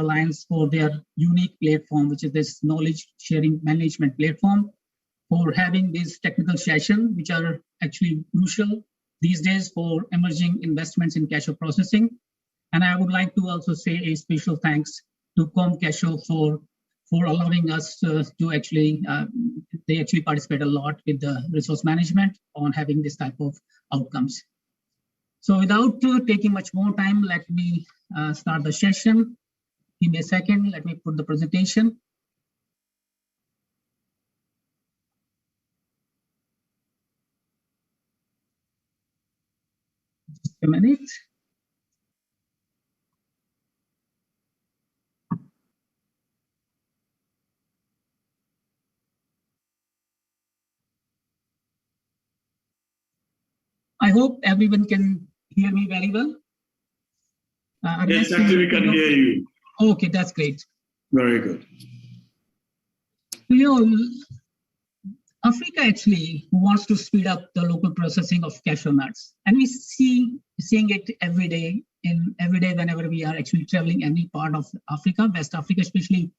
Alliance for their unique platform, which is this knowledge sharing management platform, for having these technical sessions, which are actually crucial these days for emerging investments in cashew processing. And I would like to also say a special thanks to Cashew for allowing us to actually, they actually participate a lot with the resource management on having this type of outcomes. So without taking much more time, let me start the session. Give me a second, let me put the presentation. Just a minute. I hope everyone can hear me very well. Yes, actually we can hear you. Okay, that's great. Very good. You know, Africa actually wants to speed up the local processing of cashew nuts, and we seeing it every day whenever we are actually traveling any part of Africa, West Africa, especially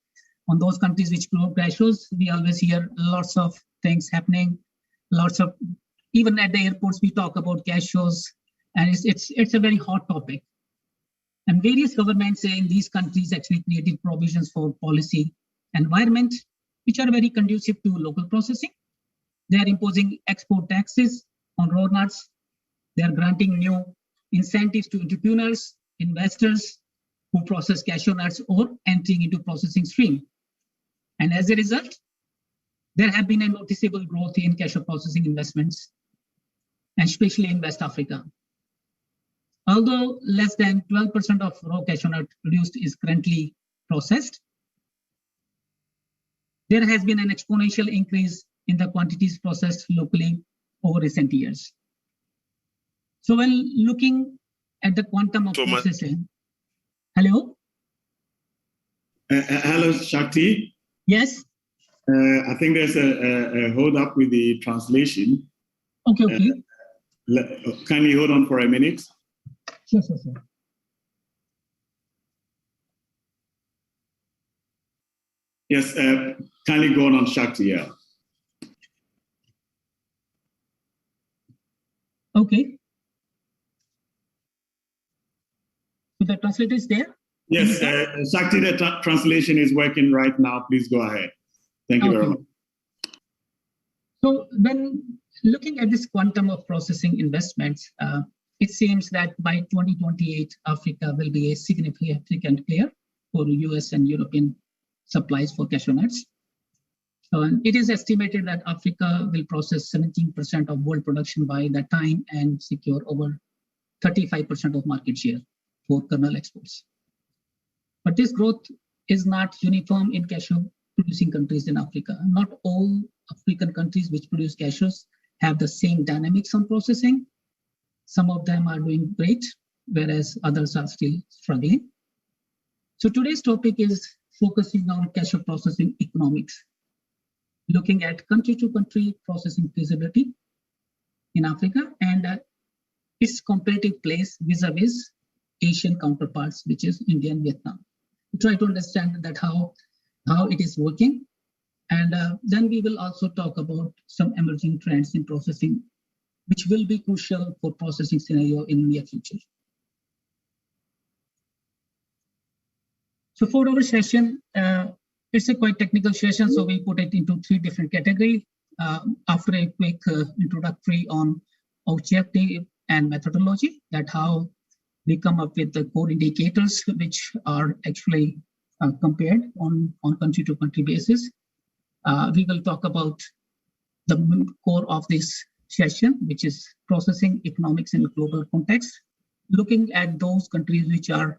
on those countries which grow cashews. We always hear lots of things happening, even at the airports we talk about cashews, and it's a very hot topic. And various governments in these countries actually creating provisions for policy environment, which are very conducive to local processing. They are imposing export taxes on raw nuts. They are granting new incentives to entrepreneurs, investors who process cashew nuts or entering into processing stream. And as a result, there have been a noticeable growth in cashew processing investments, and especially in West Africa. Although less than 12% of raw cashew nut produced is currently processed, there has been an exponential increase in the quantities processed locally over recent years. So when looking at the quantum of processing, hello? Hello, Shakti. Yes? I think there's a hold up with the translation. Okay. Can you hold on for a minute? Sure. Yes, kindly go on Shakti, yeah. Okay. So the translator is there? Yes, Shakti, the translation is working right now. Please go ahead. Thank you very much. So when looking at this quantum of processing investments, it seems that by 2028, Africa will be a significant player for US and European supplies for cashew nuts. So it is estimated that Africa will process 17% of world production by that time and secure over 35% of market share for kernel exports. But this growth is not uniform in cashew producing countries in Africa. Not all African countries which produce cashews have the same dynamics on processing. Some of them are doing great, whereas others are still struggling. So today's topic is focusing on cashew processing economics, looking at country-to-country processing feasibility in Africa and its competitive place vis-a-vis Asian counterparts, which is India and Vietnam. We try to understand that how it is working. And then we will also talk about some emerging trends in processing, which will be crucial for processing scenario in the near future. So for our session, it's a quite technical session, so we put it into 3 different categories. After a quick introductory on objective and methodology, that how we come up with the core indicators, which are actually compared on country-to-country basis. We will talk about the core of this session, which is processing economics in a global context, looking at those countries which are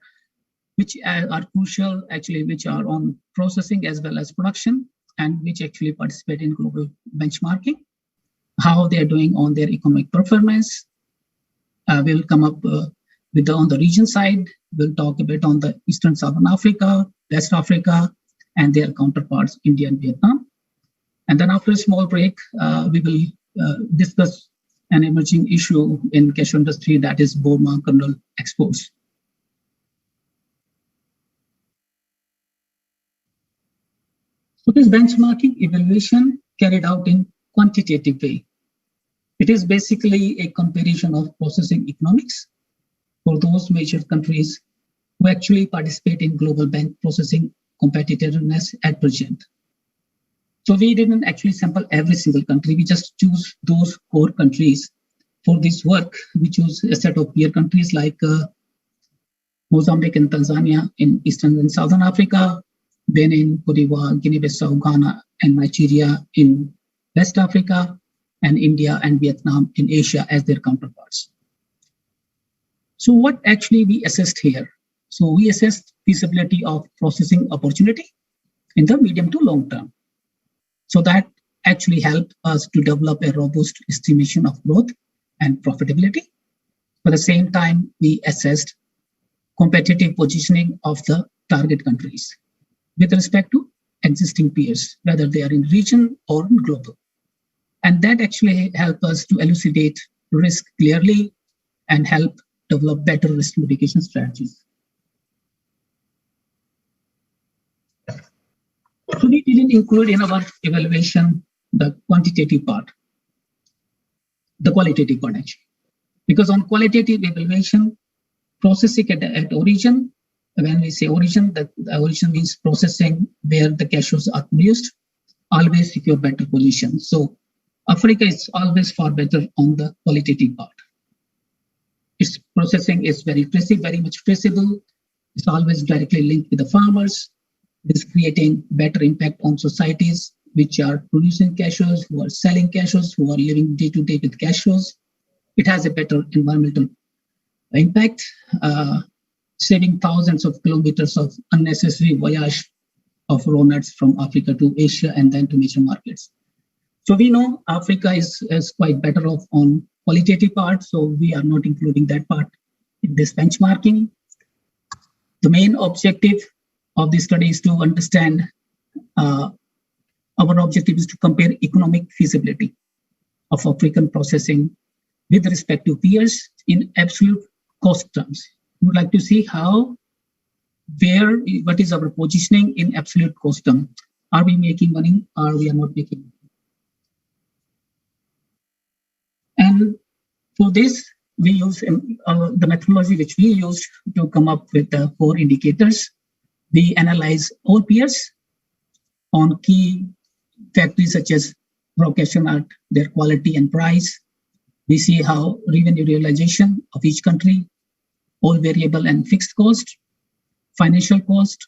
crucial, actually, which are on processing as well as production, and which actually participate in global benchmarking, how they're doing on their economic performance. We'll come up with on the region side. We'll talk a bit on the Eastern Southern Africa, West Africa, and their counterparts, India and Vietnam. And then after a small break, we will discuss an emerging issue in cashew industry, that is Burma kernel exports. So this benchmarking evaluation carried out in quantitative way. It is basically a comparison of processing economics for those major countries who actually participate in global bank processing competitiveness at present. So we didn't actually sample every single country. We just choose those core countries. For this work, we choose a set of peer countries like Mozambique and Tanzania in Eastern and Southern Africa, Benin, Cote d'Ivoire, Guinea Bissau, Ghana, and Nigeria in West Africa, and India and Vietnam in Asia as their counterparts. So what actually we assessed here? So we assessed feasibility of processing opportunity in the medium to long term. So that actually helped us to develop a robust estimation of growth and profitability. At the same time, we assessed competitive positioning of the target countries with respect to existing peers, whether they are in region or global. And that actually helped us to elucidate risk clearly and help develop better risk mitigation strategies. So we didn't include in our evaluation the quantitative part, the qualitative part actually. Because on qualitative evaluation, processing at origin, when we say origin, the origin means processing where the cashews are produced, always secure better position. So Africa is always far better on the qualitative part. Its processing is very much traceable. It's always directly linked with the farmers. It is creating better impact on societies which are producing cashews, who are selling cashews, who are living day to day with cashews. It has a better environmental impact, saving thousands of kilometers of unnecessary voyage of raw nuts from Africa to Asia and then to major markets. So we know Africa is quite better off on qualitative part, so we are not including that part in this benchmarking. The main objective of this study is to understand, our objective is to compare economic feasibility of African processing with respect to peers in absolute cost terms. We would like to see what is our positioning in absolute cost term. Are we making money or we are not making money? And for this, we use the methodology which we used to come up with the 4 indicators. We analyze all peers on key factors such as raw cashew nut, their quality and price. We see how revenue realization of each country, all variable and fixed cost, financial cost,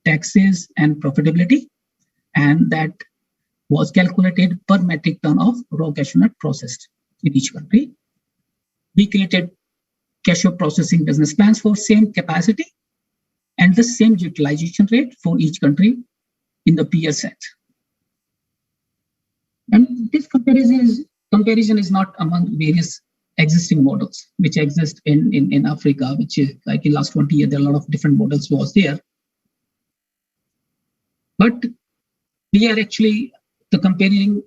taxes, and profitability. And that was calculated per metric ton of raw cashew nut processed in each country. We created cashew processing business plans for same capacity and the same utilization rate for each country in the peer set. And this comparison is not among various existing models which exist in Africa, which is like in last 20 years, there are a lot of different models was there. But we are actually comparing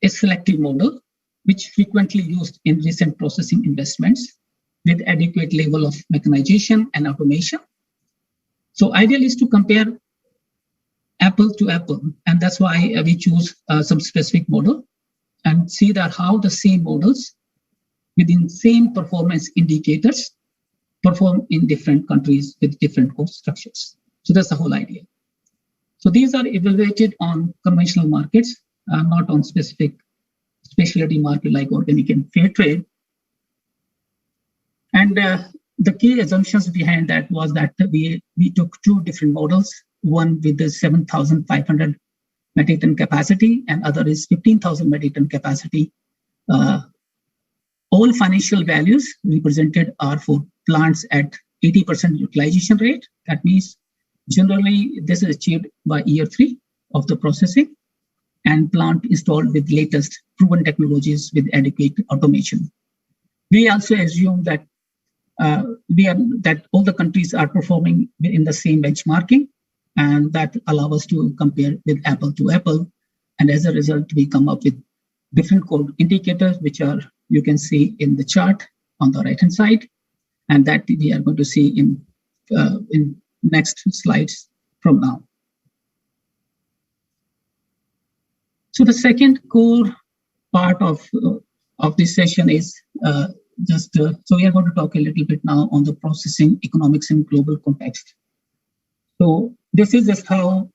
a selective model which frequently used in recent processing investments with adequate level of mechanization and automation. So ideal is to compare apple to apple, and that's why we choose some specific model and see that how the same models within same performance indicators perform in different countries with different cost structures. So that's the whole idea. So these are evaluated on conventional markets, not on specific specialty market like organic and fair trade. And the key assumptions behind that was that we took 2 different models, one with the 7,500 metric ton capacity and other is 15,000 metric ton capacity. All financial values represented are for plants at 80% utilization rate. That means generally this is achieved by year 3 of the processing and plant installed with latest proven technologies with adequate automation. We also assume that that all the countries are performing in the same benchmarking, and that allow us to compare with apple to apple. And as a result, we come up with different code indicators, which are you can see in the chart on the right hand side, and that we are going to see in next slides from now. So the second core part of this session is so we are going to talk a little bit now on the processing economics in global context. So this is just how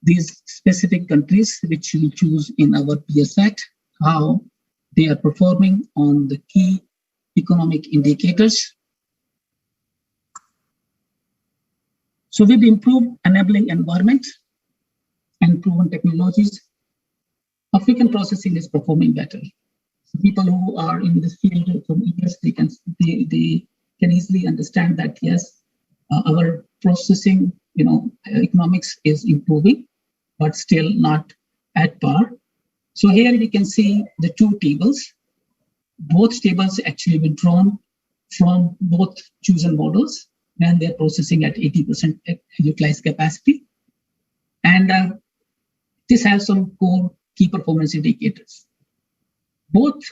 these specific countries, which we choose in our peer set, how they are performing on the key economic indicators. So with improved enabling environment and proven technologies, African processing is performing better. So people who are in this field for years, they can easily understand that yes, our processing, economics is improving, but still not at par. So here we can see the two tables. Both tables actually were drawn from both chosen models when they're processing at 80% utilized capacity. And this has some core key performance indicators. Both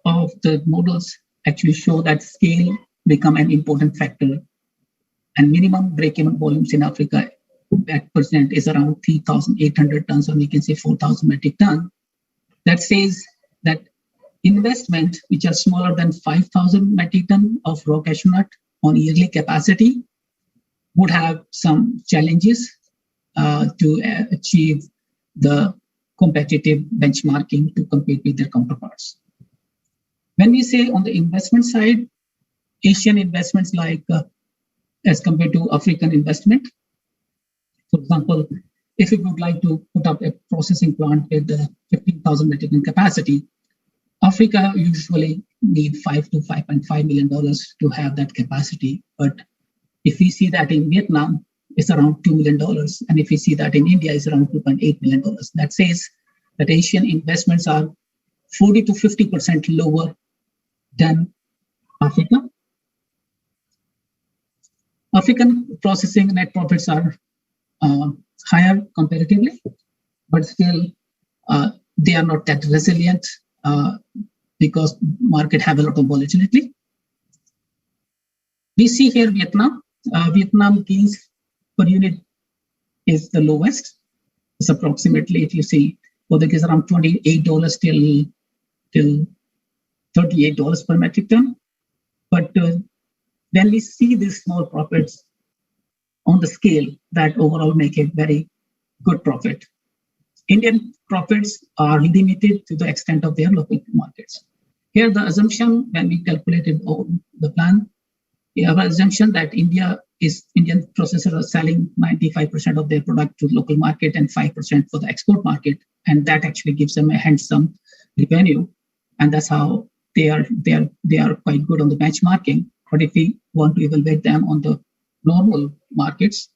of the models actually show that scale become an important factor, and minimum break-even volumes in Africa at present is around 3,800 tons, or we can say 4,000 metric tons. That says that investment, which are smaller than 5,000 metric ton of raw cashew nut on yearly capacity, would have some challenges to achieve the competitive benchmarking to compete with their counterparts. When we say on the investment side, Asian investments like as compared to African investment, for example, if we would like to put up a processing plant with 15,000 metric ton capacity, Africa usually need $5 to $5.5 million to have that capacity. But if we see that in Vietnam, it's around $2 million. And if we see that in India, it's around $2.8 million. That says that Asian investments are 40 to 50% lower than Africa. African processing net profits are higher comparatively, but still they are not that resilient because market have a lot of volatility. We see here Vietnam. Vietnam gains per unit is the lowest. It's approximately, if you see, for the case around $28 till $38 per metric ton. But when we see these small profits on the scale, that overall make a very good profit. Indian profits are limited to the extent of their local markets. Here, the assumption when we calculated the plan, we have an assumption that Indian processors are selling 95% of their product to the local market and 5% for the export market, and that actually gives them a handsome revenue, and that's how they are quite good on the benchmarking. But if we want to evaluate them on the normal markets,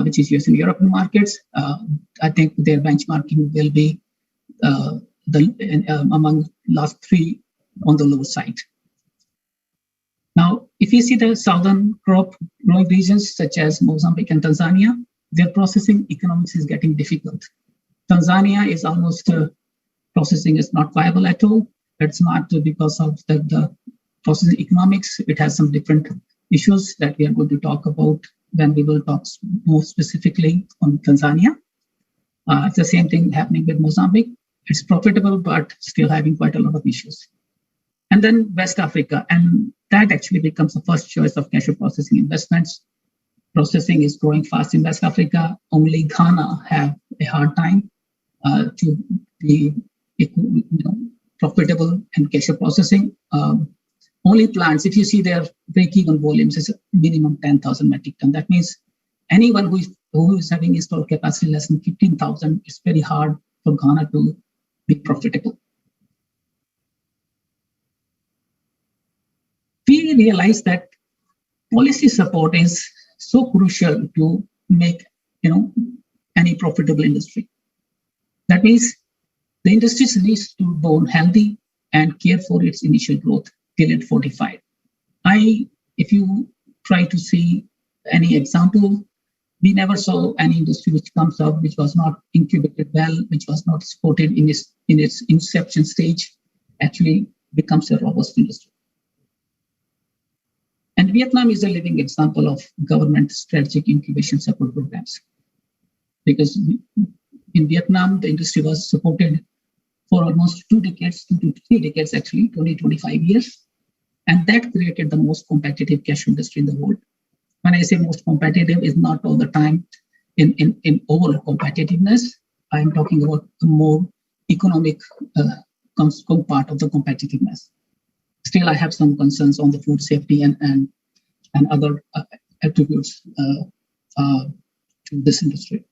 which is US and European markets, I think their benchmarking will be among last three on the lower side. Now, if you see the southern crop growing regions such as Mozambique and Tanzania, their processing economics is getting difficult. Tanzania is almost processing is not viable at all. It's not because of the processing economics. It has some different issues that we are going to talk about when we will talk more specifically on Tanzania. It's the same thing happening with Mozambique. It's profitable, but still having quite a lot of issues. And then West Africa, and that actually becomes the first choice of cashew processing investments. Processing is growing fast in West Africa. Only Ghana have a hard time to be profitable in cashew processing. Only plants, if you see their break-even volumes, is minimum 10,000 metric ton. That means anyone who is having installed capacity less than 15,000, it's very hard for Ghana to be profitable. We realize that policy support is so crucial to make any profitable industry. That means the industry needs to born healthy and care for its initial growth till it fortified. If you try to see any example, we never saw any industry which comes up which was not incubated well, which was not supported in its inception stage, actually becomes a robust industry. And Vietnam is a living example of government strategic incubation support programs. Because in Vietnam, the industry was supported for almost 2 decades, 2 to 3 decades actually, 20, 25 years. And that created the most competitive cashew industry in the world. When I say most competitive, is not all the time in overall competitiveness. I'm talking about the more economic part of the competitiveness. Still, I have some concerns on the food safety and other attributes to this industry.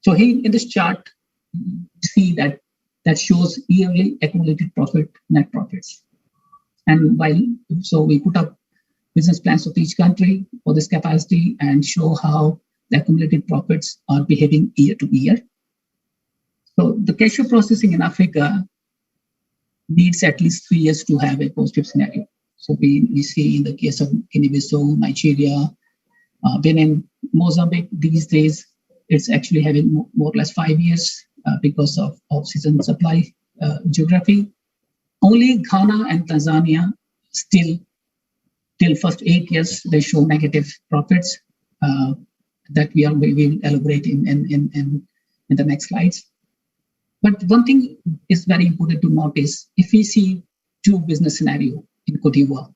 So here in this chart, you see that shows yearly accumulated profit, net profits. And so we put up business plans of each country for this capacity and show how the accumulated profits are behaving year to year. So the cashew processing in Africa needs at least 3 years to have a positive scenario. So we see in the case of Guinea Bissau, Nigeria, Benin, Mozambique, these days, it's actually having more or less 5 years because of off-season supply geography. Only Ghana and Tanzania still, till first 8 years, they show negative profits that we will elaborate in the next slides. But one thing is very important to notice. If we see two business scenarios in Cote d'Ivoire,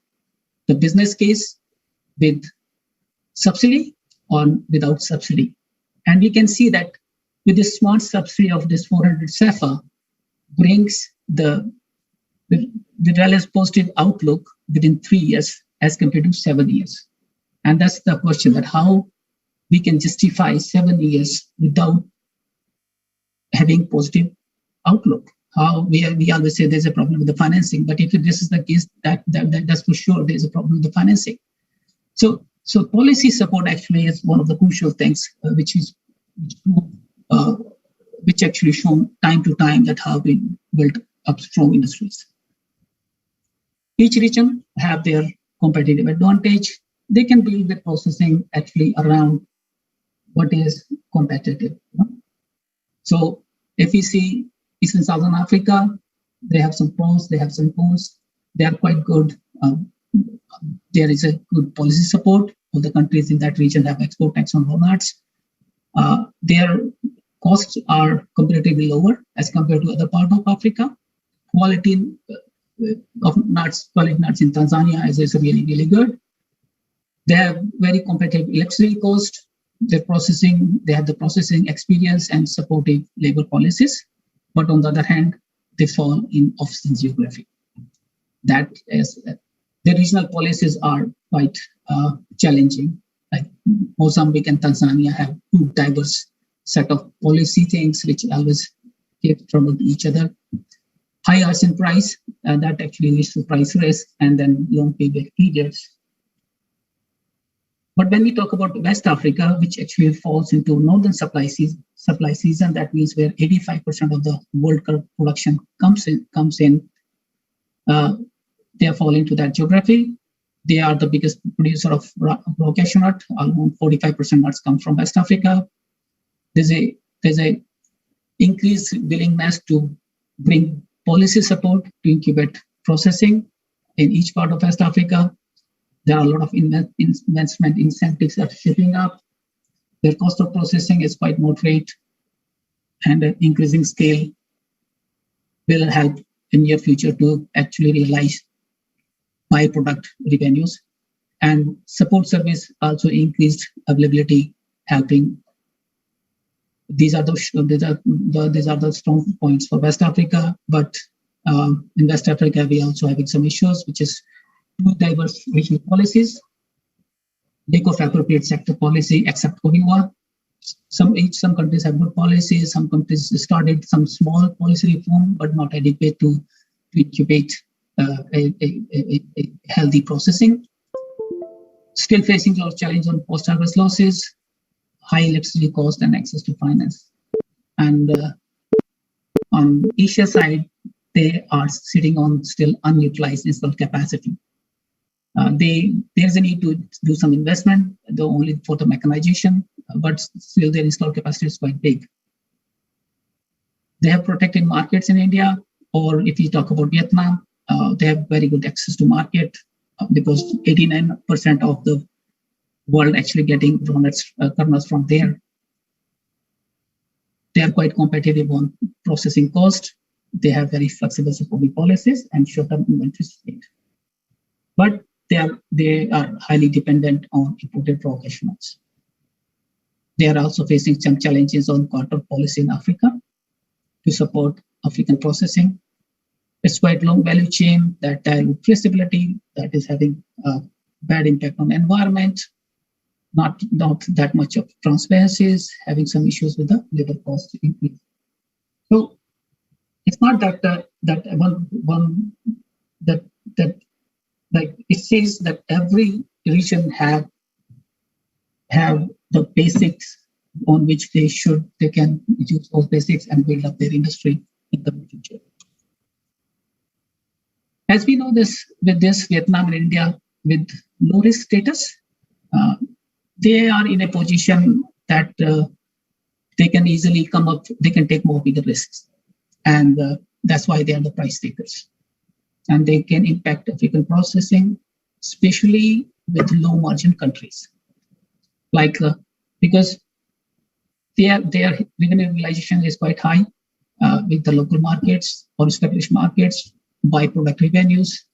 the business case with subsidy or without subsidy. And we can see that with this small subsidy of this 400 CFA brings the relative positive outlook within 3 years as compared to 7 years. And that's the question, that how we can justify 7 years without having positive outlook. How we always say there's a problem with the financing, but if this is the case, that's for sure there's a problem with the financing. So policy support actually is one of the crucial things which actually shown time to time that how we build up strong industries. Each region have their competitive advantage. They can build the processing actually around what is competitive. So if we see Eastern Southern Africa, they have some pros, they have some cons. They are quite good. There is a good policy support. All the countries in that region have export tax on walnuts. Their costs are comparatively lower as compared to other parts of Africa. Quality of nuts, quality nuts in Tanzania is really, really good. They have very competitive electricity cost. They have the processing experience and supportive labor policies. But on the other hand, they fall in off-season geography. That is, the regional policies are quite challenging. Like Mozambique and Tanzania have two diverse set of policy things which always give trouble to each other. High asking price, that actually leads to price risk and then long payback periods. But when we talk about West Africa, which actually falls into northern supply season, that means where 85% of the world production comes in, they fall into that geography. They are the biggest producer of raw cashew nut. Almost 45% nuts come from West Africa. There's a increased willingness to bring policy support to incubate processing in each part of West Africa. There are a lot of investment incentives that are shaping up. Their cost of processing is quite moderate, and an increasing scale will help in near future to actually realize byproduct revenues. And support service also increased availability, helping. These are the strong points for West Africa. But in West Africa, we also having some issues, which is two diverse regional policies, lack of appropriate sector policy, except Cote d'Ivoire. Some countries have good policies. Some countries started some small policy reform, but not adequate to incubate a healthy processing. Still facing a lot of challenge on post-harvest losses, high electricity cost, and access to finance. And on Asia side, they are sitting on still unutilized installed capacity. There's a need to do some investment, though only for the mechanization, but still their installed capacity is quite big. They have protected markets in India, or if you talk about Vietnam, they have very good access to market because 89% of the world actually getting kernels from there. They are quite competitive on processing cost. they have very flexible supporting policies and short-term inventory state. But they are highly dependent on imported raw cash metals. They are also facing some challenges on quantum policy in Africa to support African processing. It's quite long value chain that dilute traceability, that is having a bad impact on the environment, not that much of transparencies, having some issues with the labor cost increase. So it's not that like it says that every region have the basics on which they can use those basics and build up their industry in the future. As we know this, with this Vietnam and India with low risk status, they are in a position that they can easily come up, they can take more bigger risks. And that's why they are the price takers. And they can impact African processing, especially with low margin countries. Like, because their revenue realization is quite high with the local markets or established markets, by-product revenues.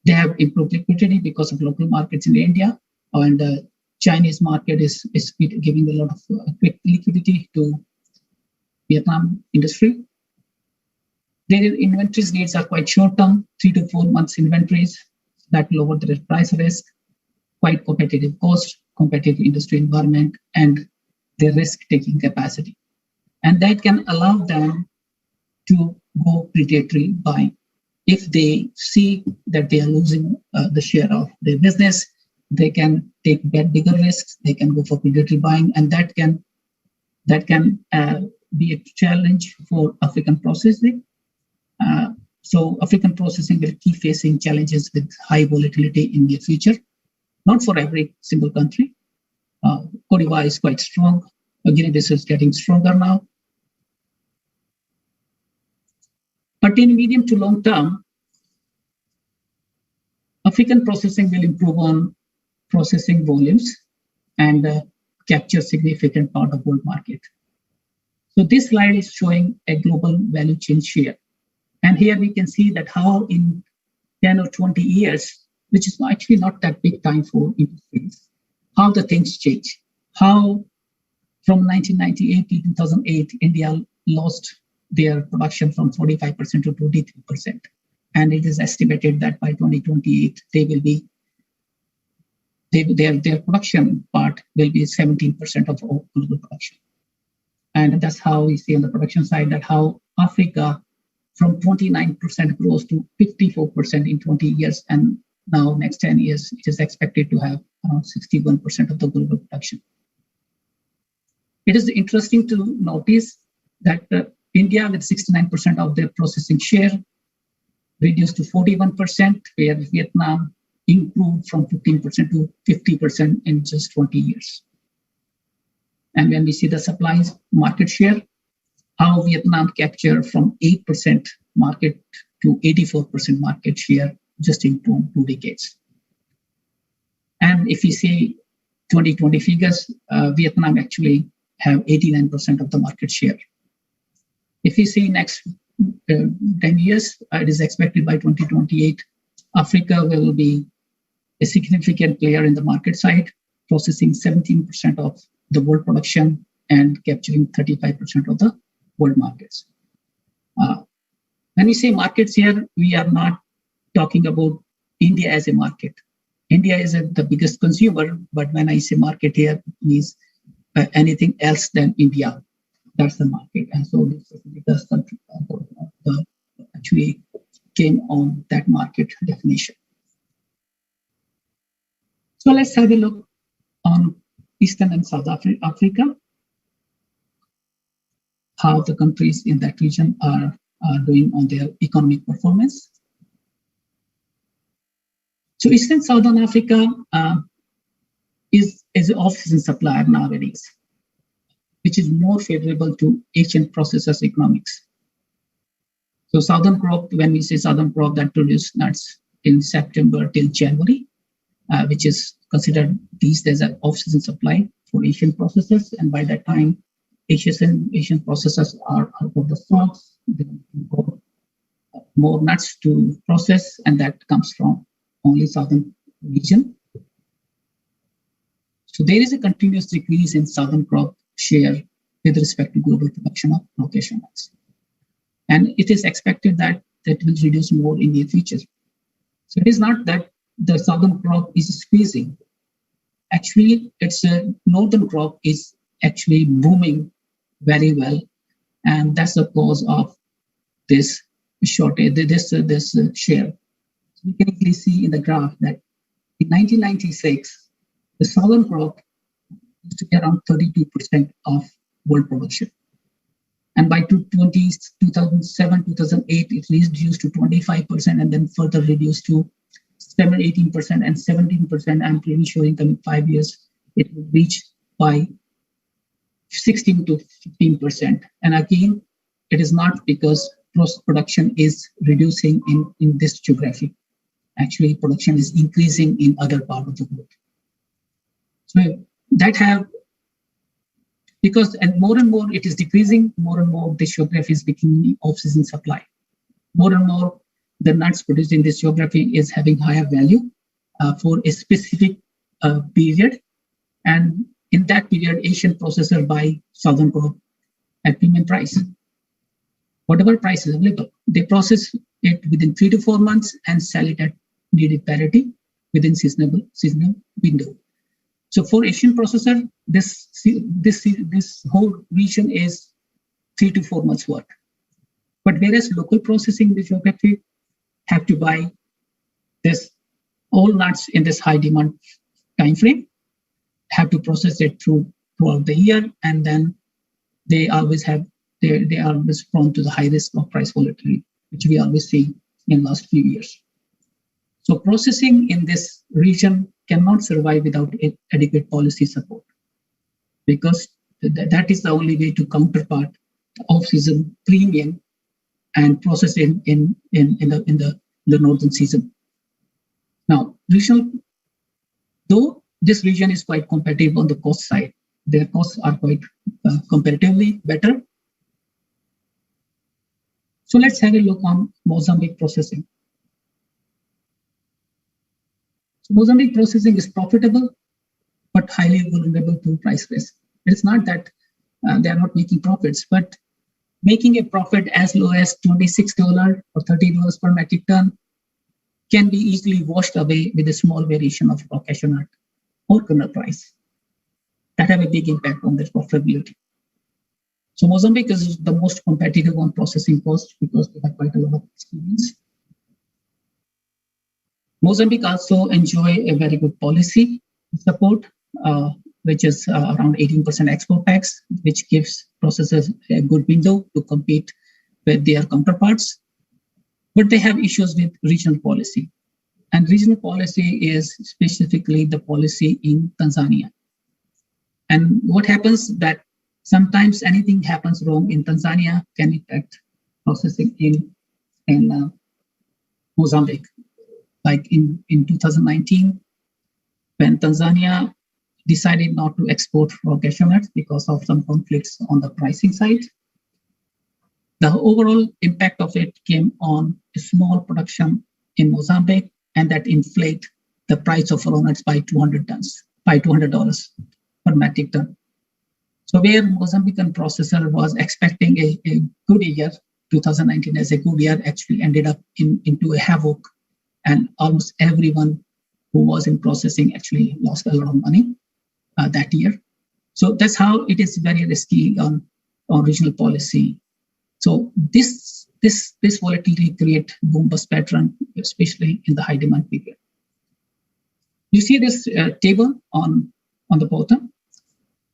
They have improved liquidity because of local markets in India, and the Chinese market is giving a lot of quick liquidity to Vietnam industry. Their inventories needs are quite short-term, 3 to 4 months inventories that lower their price risk, quite competitive cost, competitive industry environment, and their risk-taking capacity. And that can allow them to go predatory buying. If they see that they are losing the share of their business, they can take bigger risks, they can go for predatory buying, and that can be a challenge for African processing. So African processing will keep facing challenges with high volatility in the future, not for every single country. Cote d'Ivoire is quite strong. Guinea Bissau is getting stronger now. But in medium to long term, African processing will improve on processing volumes and capture significant part of world market. So this slide is showing a global value chain share. And here we can see that how in 10 or 20 years, which is actually not that big time for industries, how the things change. How from 1998 to 2008, India lost their production from 45% to 23%. And it is estimated that by 2028, they will be, their production part will be 17% of all global production. And that's how we see on the production side that how Africa from 29% grows to 54% in 20 years. And now next 10 years, it is expected to have around 61% of the global production. It is interesting to notice that India with 69% of their processing share reduced to 41%, where Vietnam improved from 15% to 50% in just 20 years. And when we see the supplies market share, how Vietnam captured from 8% market to 84% market share just in 2 decades. And if you see 2020 figures, Vietnam actually have 89% of the market share. If you see next 10 years, it is expected by 2028, Africa will be a significant player in the market side, processing 17% of the world production and capturing 35% of the world markets. When we say markets here, we are not talking about India as a market. India is the biggest consumer, but when I say market here, it means anything else than India. That's the market. And so this country actually came on that market definition. So let's have a look on Eastern and South Africa, how the countries in that region are doing on their economic performance. So Eastern Southern Africa is an off-season supplier nowadays, which is more favorable to Asian processors' economics. So southern crop, when we say southern crop, that produce nuts in September till January, which is considered these days an off-season supply for Asian processors. And by that time, Asian processors are out of the stocks. more nuts to process, and that comes from only southern region. So there is a continuous decrease in southern crop share with respect to global production of cashew nuts. And it is expected that that will reduce more in the future. So it is not that the southern crop is squeezing. Actually, it's a northern crop is actually booming very well. And that's the cause of this shortage, this share. So we can easily see in the graph that in 1996, the southern crop used to be around 32% of world production. And by 2007, 2008, it reduced to 25% and then further reduced to 18% and 17%. I'm pretty sure in coming 5 years, it will reach by 16 to 15%. And again, it is not because production is reducing in this geography. Actually, production is increasing in other parts of the world. So that have, because and more it is decreasing, more and more this geography is becoming off-season supply. More and more the nuts produced in this geography is having higher value for a specific period. And in that period, Asian processor buy southern crop at premium price. Whatever price is available, they process it within 3 to 4 months and sell it at needed parity within seasonal window. So for Asian processor, this whole region is 3 to 4 months work. But whereas local processing the geography have to buy this all nuts in this high demand time frame, have to process it throughout the year, and then they always have they are always prone to the high risk of price volatility, which we always see in last few years. So processing in this region cannot survive without adequate policy support, because that is the only way to counterpart the off-season premium and process in the northern season. Now, though this region is quite competitive on the cost side, their costs are quite comparatively better. So let's have a look on Mozambique processing. So Mozambique processing is profitable, but highly vulnerable to price risk. It's not that they are not making profits, but making a profit as low as $26 or $30 per metric ton can be easily washed away with a small variation of raw cashew nut or kernel price. That have a big impact on their profitability. So Mozambique is the most competitive on processing cost because they have quite a lot of experience. Mozambique also enjoy a very good policy support, which is around 18% export tax, which gives processors a good window to compete with their counterparts. But they have issues with regional policy. And regional policy is specifically the policy in Tanzania. And what happens that sometimes anything happens wrong in Tanzania can affect processing in Mozambique. Like in 2019, when Tanzania decided not to export raw cashew nuts because of some conflicts on the pricing side, the overall impact of it came on a small production in Mozambique, and that inflate the price of raw nuts by $200 per metric ton. So where Mozambican processor was expecting a good year, 2019 as a good year, actually ended up into a havoc, and almost everyone who was in processing actually lost a lot of money that year. So that's how it is very risky on regional policy. So this volatility create boom bust pattern, especially in the high demand period. You see this table on the bottom.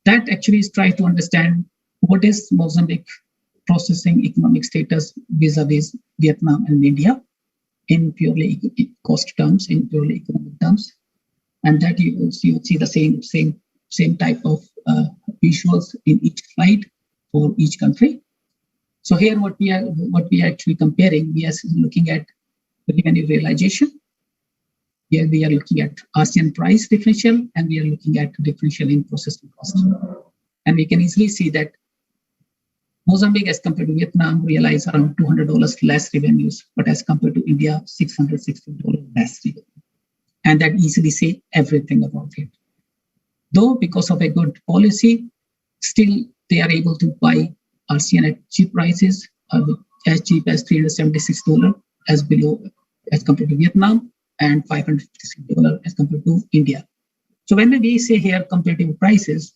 That actually is trying to understand what is Mozambique processing economic status vis-a-vis Vietnam and India in purely cost terms, in purely economic terms, and that you will see the same type of visuals in each slide for each country. So here, what we are actually comparing, we are looking at revenue realization. Here we are looking at ASEAN price differential, and we are looking at differential in processing cost. And we can easily see that Mozambique, as compared to Vietnam, realized around $200 less revenues, but as compared to India, $660 less revenue. And that easily say everything about it. Though because of a good policy, still they are able to buy RCN at cheap prices, as cheap as $376 as compared to Vietnam, and $560 as compared to India. So when we say here competitive prices,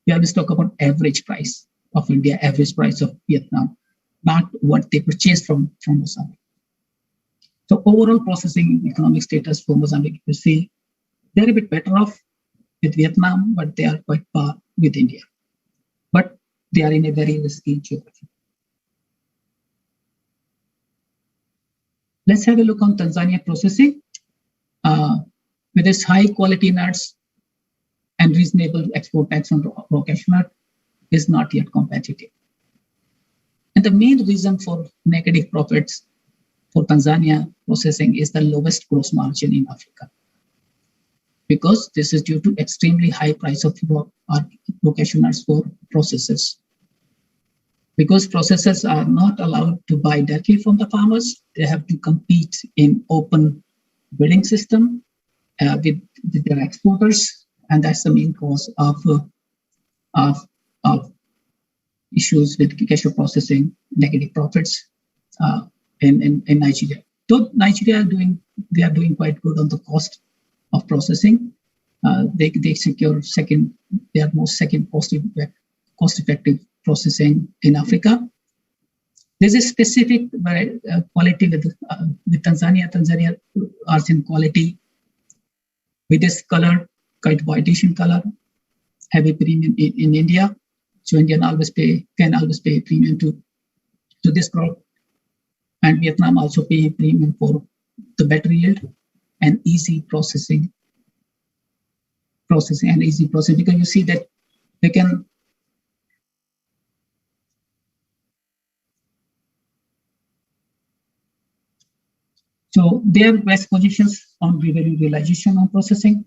we always talk about average price of India, average price of Vietnam, not what they purchase from Mozambique. So overall processing economic status for Mozambique, you see, they're a bit better off with Vietnam, but they are quite far with India. But they are in a very risky geography. Let's have a look on Tanzania processing. With its high quality nuts and reasonable export tax on raw cashew nut is not yet competitive. And the main reason for negative profits for Tanzania processing is the lowest gross margin in Africa. Because this is due to extremely high price of raw cashew nuts for processors. Because processors are not allowed to buy directly from the farmers, they have to compete in open bidding system with their exporters, and that's the main cause of issues with cashew processing, negative profits in Nigeria. Though Nigeria are doing quite good on the cost of processing. They secure they are most second cost-effective processing in Africa. There's a specific quality with Tanzania. Tanzania are in quality with this color, quite whitish in color, heavy premium in India. So India can always pay a premium to this crop. And Vietnam also pay a premium for the better yield and easy processing because you see that they can so their best positions on revenue realization on processing.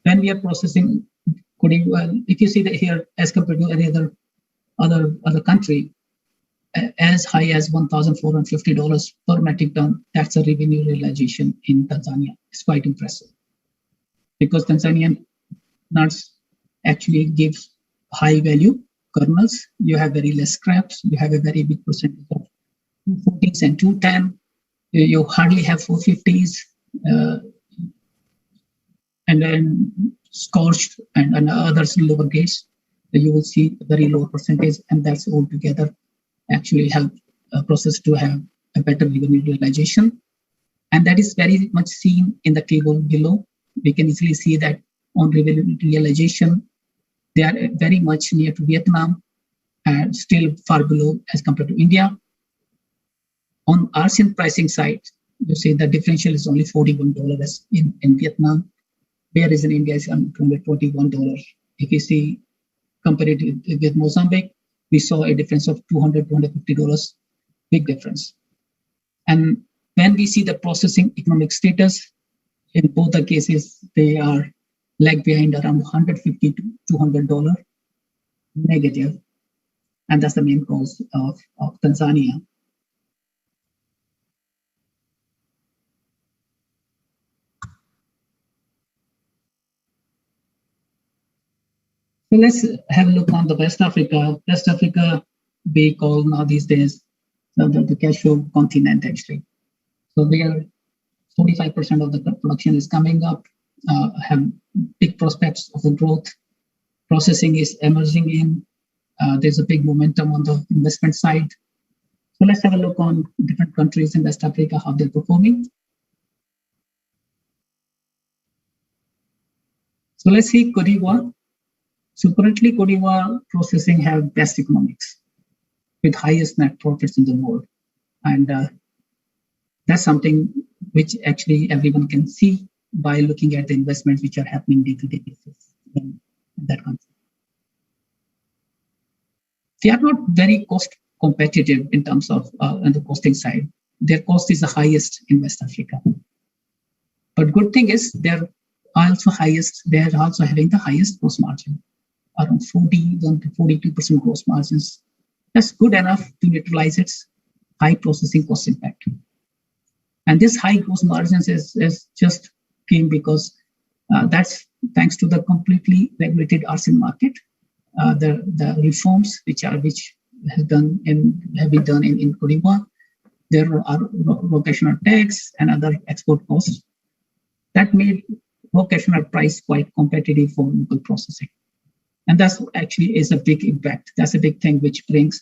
When we are processing, if you see that here as compared to any other country, as high as $1,450 per metric ton, that's a revenue realization in Tanzania. It's quite impressive because Tanzanian nuts actually gives high value kernels. You have very less scraps. You have a very big percentage of 240s and 210. You hardly have 450s, and then scorched and others in lower grades. You will see a very low percentage, and that's all together actually help a process to have a better revenue realization. And that is very much seen in the table below. We can easily see that on revenue realization, they are very much near to Vietnam and still far below as compared to India. On RCN pricing side, you see the differential is only $41 in Vietnam, whereas in India is only $21. If you see, compared with Mozambique, we saw a difference of $200, $250, big difference. And when we see the processing economic status, in both the cases, they are lag behind around $150 to $200 negative. And that's the main cause of Tanzania. So let's have a look on the West Africa. West Africa, we call now these days the cashew continent actually. So there, 45% of the production is coming up, have big prospects of the growth. Processing is emerging in. There's a big momentum on the investment side. So let's have a look on different countries in West Africa, how they're performing. So let's see Cote d'Ivoire. So currently, Cote d'Ivoire processing have best economics with highest net profits in the world. And that's something which actually everyone can see by looking at the investments which are happening day-to-day basis in that country. They are not very cost competitive in terms of on the costing side. Their cost is the highest in West Africa. But good thing is they're also having the highest gross margin, around 41 to 42% gross margins That's good enough to neutralize its high processing cost impact. And this high gross margins is just came because that's thanks to the completely regulated arsenal market. The reforms which have been done in Cote d'Ivoire, there are vocational tax and other export costs that made vocational price quite competitive for local processing. And that's actually is a big impact. That's a big thing which brings,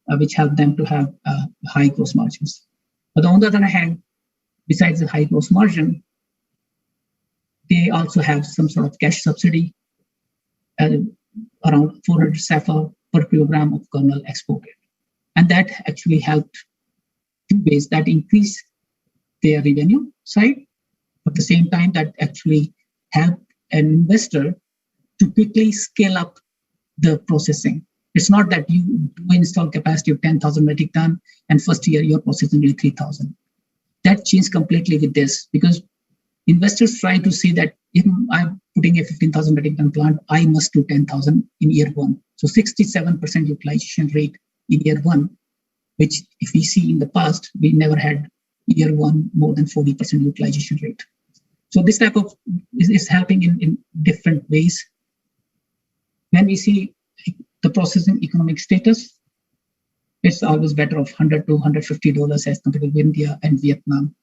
which help them to have high gross margins. But on the other hand, besides the high gross margin, they also have some sort of cash subsidy, around 400 CFA per kilogram of kernel exported. And that actually helped two ways, that increased their revenue side. At the same time, that actually helped an investor to quickly scale up the processing. It's not that you install capacity of 10,000 metric ton and first year you're processing only 3,000. That changed completely with this, because investors try to say that if I'm putting a 15,000 metric ton plant, I must do 10,000 in year one. So 67% utilization rate in year one, which if we see in the past, we never had year one more than 40% utilization rate. So this type of is helping in different ways. When we see the processing economic status, it's always better of $100 to $150 as compared to India and Vietnam.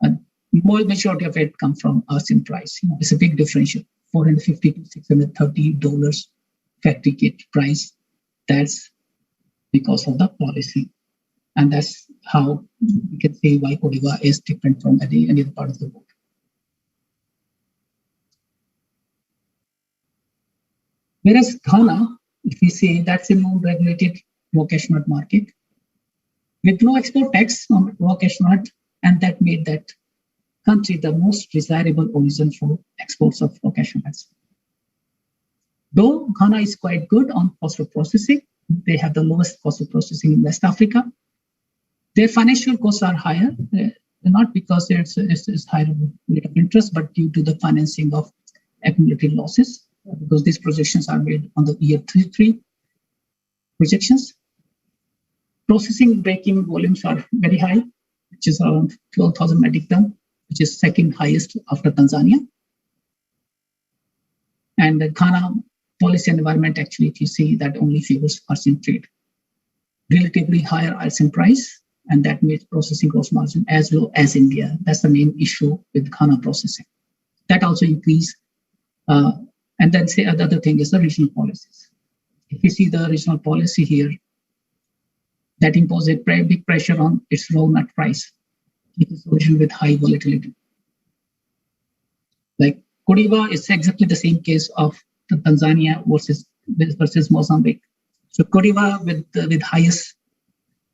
And more majority of it comes from arsenal price. It's a big differential, $450 to $630 factory kit price. That's because of the policy. And that's how we can say why Cote d'Ivoire is different from any other part of the world. Whereas Ghana, if we say that's a more regulated raw cashew nut market with no export tax on raw cashew nut, and that made that country the most desirable origin for exports of raw cashew nuts. Though Ghana is quite good on cost of processing, they have the lowest cost of processing in West Africa. Their financial costs are higher, not because it's higher rate of interest, but due to the financing of accumulated losses, because these projections are made on the year 3 projections. Processing breaking volumes are very high, which is around 12,000 metric ton, which is second highest after Tanzania. And the Ghana policy environment, actually, if you see that only favors arsenal trade. Relatively higher arsenal price, and that makes processing gross margin as low as India. That's the main issue with Ghana processing. That also increase. And then say the other thing is the regional policies. If you see the regional policy here, that imposes a big pressure on its raw nut price. It is a region with high volatility. Like Cote d'Ivoire is exactly the same case of the Tanzania versus Mozambique. So Cote d'Ivoire with highest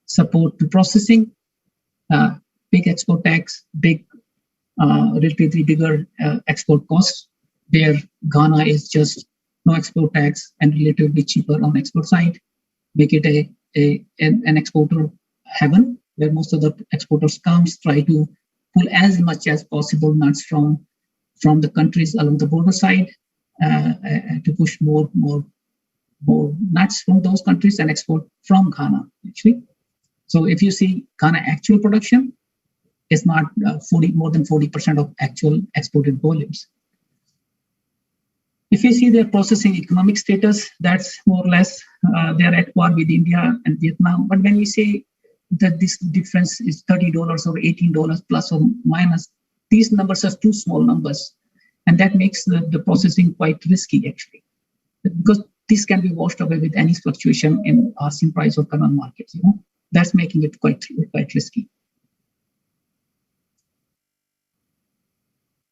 support to processing, big export tax, relatively bigger export costs. Where Ghana is just no export tax and relatively cheaper on export side, make it an exporter heaven, where most of the exporters try to pull as much as possible nuts from the countries along the border side to push more nuts from those countries and export from Ghana, actually. So if you see Ghana actual production, is not more than 40% of actual exported volumes. If you see their processing economic status, that's more or less they are at par with India and Vietnam. But when we say that this difference is $30 or $18 plus or minus, these numbers are too small numbers, and that makes the processing quite risky actually, because this can be washed away with any fluctuation in arsenal price or kernel markets. That's making it quite risky.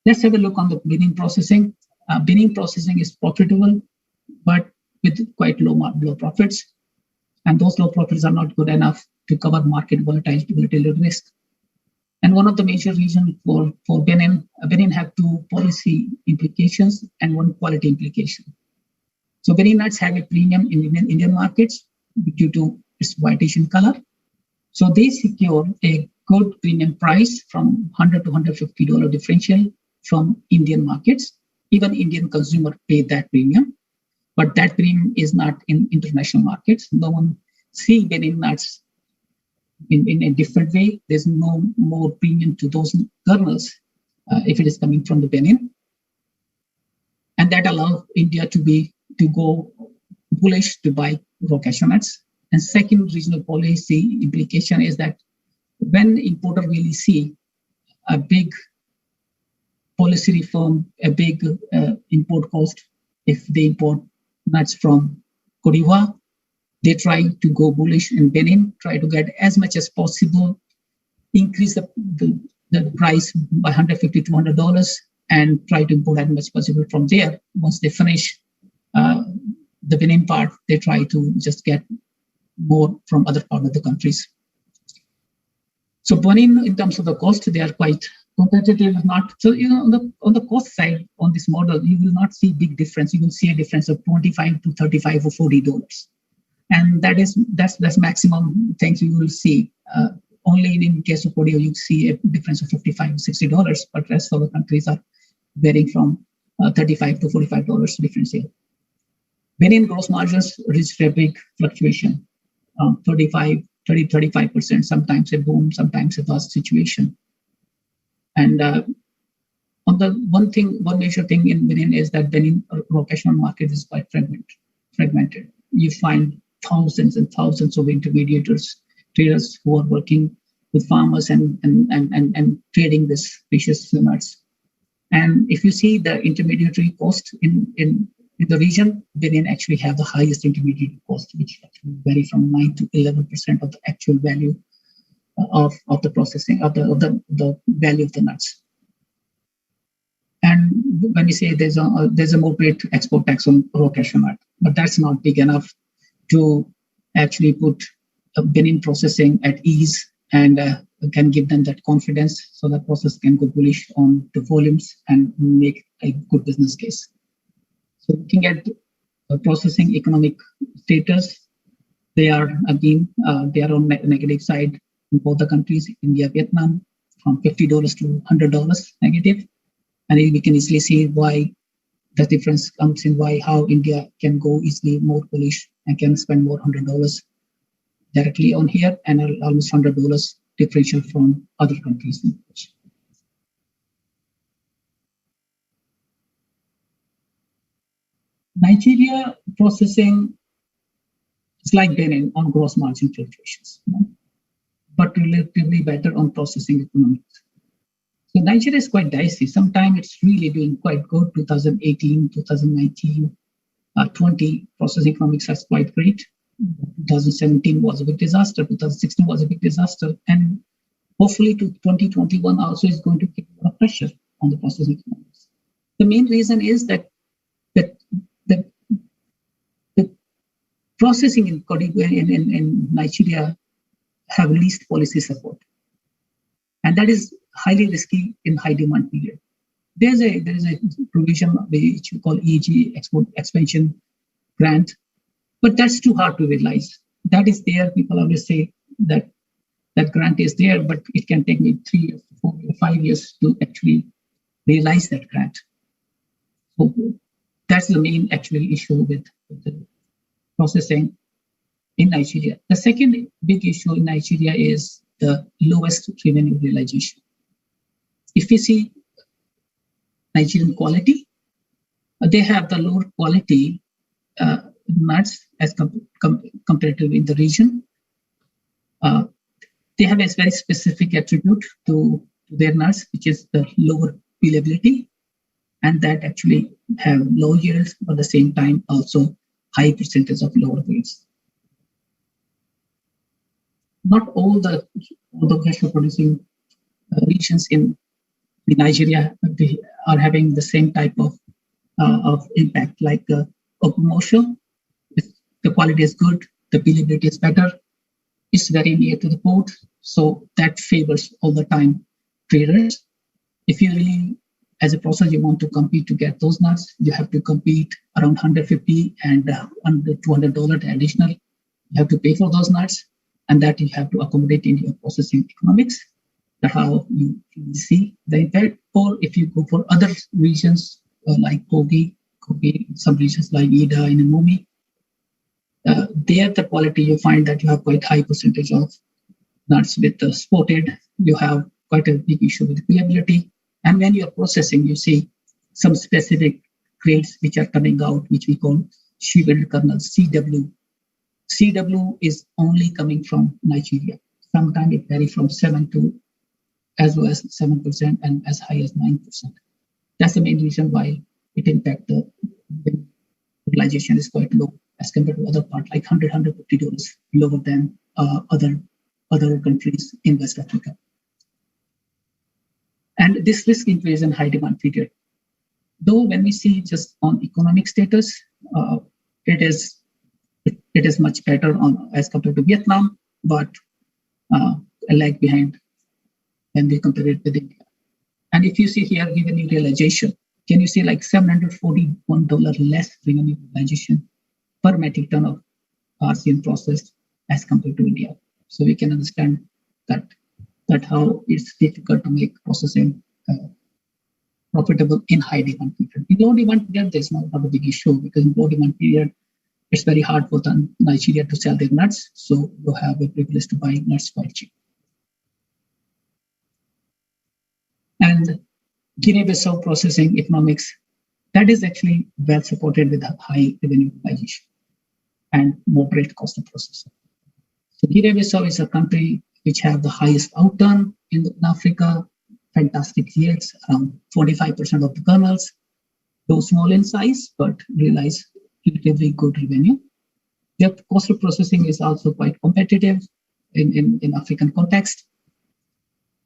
Let's have a look on the Benin processing. Benin processing is profitable, but with quite low profits. And those low profits are not good enough to cover market volatility risk. And one of the major reasons for Benin have two policy implications and one quality implication. So Benin nuts have a premium in Indian markets due to its whitish in color. So they secure a good premium price from $100 to $150 differential from Indian markets. Even Indian consumer pay that premium, but that premium is not in international markets. No one see Benin nuts in a different way. There's no more premium to those kernels if it is coming from the Benin. And that allows India to go bullish to buy raw cashew nuts. And second regional policy implication is that when importer really see a big policy reform, a big import cost, if they import nuts from Cote d'Ivoire, they try to go bullish in Benin, try to get as much as possible, increase the price by $150 to $200, and try to import as much as possible from there. Once they finish the Benin part, they try to just get more from other part of the countries. So Benin, in terms of the cost, they are quite competitive. So on the cost side on this model, you will not see big difference. You will see a difference of $25 to $35 or $40, and that's maximum things you will see. Only in case of audio you see a difference of $55 to $60, but rest of the countries are varying from $35 to $45 difference here. Benin gross margins reached a big fluctuation, 35%, sometimes a boom, sometimes a bust situation. And on the one major thing in Benin is that Benin raw cashew market is quite fragmented. You find thousands and thousands of traders who are working with farmers and trading this precious nuts. And if you see the intermediary cost in the region, Benin actually have the highest intermediary cost, which actually vary from 9 to 11% of the actual value of the processing of the value of the nuts. And when we say there's a moderate export tax on raw cashew nut, but that's not big enough to actually put Benin processing at ease and can give them that confidence so that process can go bullish on the volumes and make a good business case. So looking at processing economic status, they are on negative side in both the countries, India, Vietnam, from $50 to $100 negative. And we can easily see why the difference comes in how India can go easily more bullish and can spend more $100 directly on here and almost $100 differential from other countries. Nigeria processing is like Benin on gross margin fluctuations, but relatively better on processing economics. So Nigeria is quite dicey. Sometimes it's really doing quite good. 2018, 2019, 20 processing economics is quite great. 2017 was a big disaster. 2016 was a big disaster. And hopefully to 2021 also is going to keep a lot of pressure on the processing economics. The main reason is that the processing in Cote d'Ivoire in Nigeria have least policy support. And that is highly risky in high demand period. There is a provision which we call EG export expansion grant, but that's too hard to realize. That is there. People always say that grant is there, but it can take me 3 or 4 or 5 years to actually realize that grant. So that's the main actually issue with the processing in Nigeria. The second big issue in Nigeria is the lowest revenue realization. If you see Nigerian quality, they have the lower quality nuts as comparative in the region. They have a very specific attribute to their nuts, which is the lower peelability, and that actually have low yields, but at the same time also high percentage of lower weights. Not all the cashew producing regions in Nigeria are having the same type of impact. Like Okomosho, the quality is good, the peelability is better, it's very near to the port, so that favors all the time traders. If you really, as a processor, you want to compete to get those nuts, you have to compete around $150 and under $200 additional. You have to pay for those nuts, and that you have to accommodate in your processing economics. That's how you see the impact. Or if you go for other regions like Kogi, some regions like Ida and Momi, there the quality, you find that you have quite high percentage of nuts with spotted. You have quite a big issue with viability. And when you're processing, you see some specific grades which are coming out, which we call sheared kernels, CW. CW is only coming from Nigeria. Sometimes it varies from 7 to as low as 7% and as high as 9%. That's the main reason why it impacts the utilization is quite low as compared to other parts like $100, $150 lower than other countries in West Africa. And this risk increase in high demand period. Though when we see just on economic status, it is much better as compared to Vietnam, but a lag behind when we compare it with India. And if you see here revenue realization, can you see like $741 less revenue realization per metric ton of RCN processed as compared to India? So we can understand that how it's difficult to make processing profitable in high demand period. In low demand period, there's not a big issue because in low demand period, it's very hard for Nigeria to sell their nuts. So you have a privilege to buy nuts quite cheap. And Guinea-Bissau processing economics, that is actually well supported with high revenue realization and moderate cost of processing. So Guinea-Bissau is a country which have the highest outturn in Africa, fantastic yields, around 45% of the kernels, though small in size, but realize relatively good revenue. Their cost of processing is also quite competitive in African context.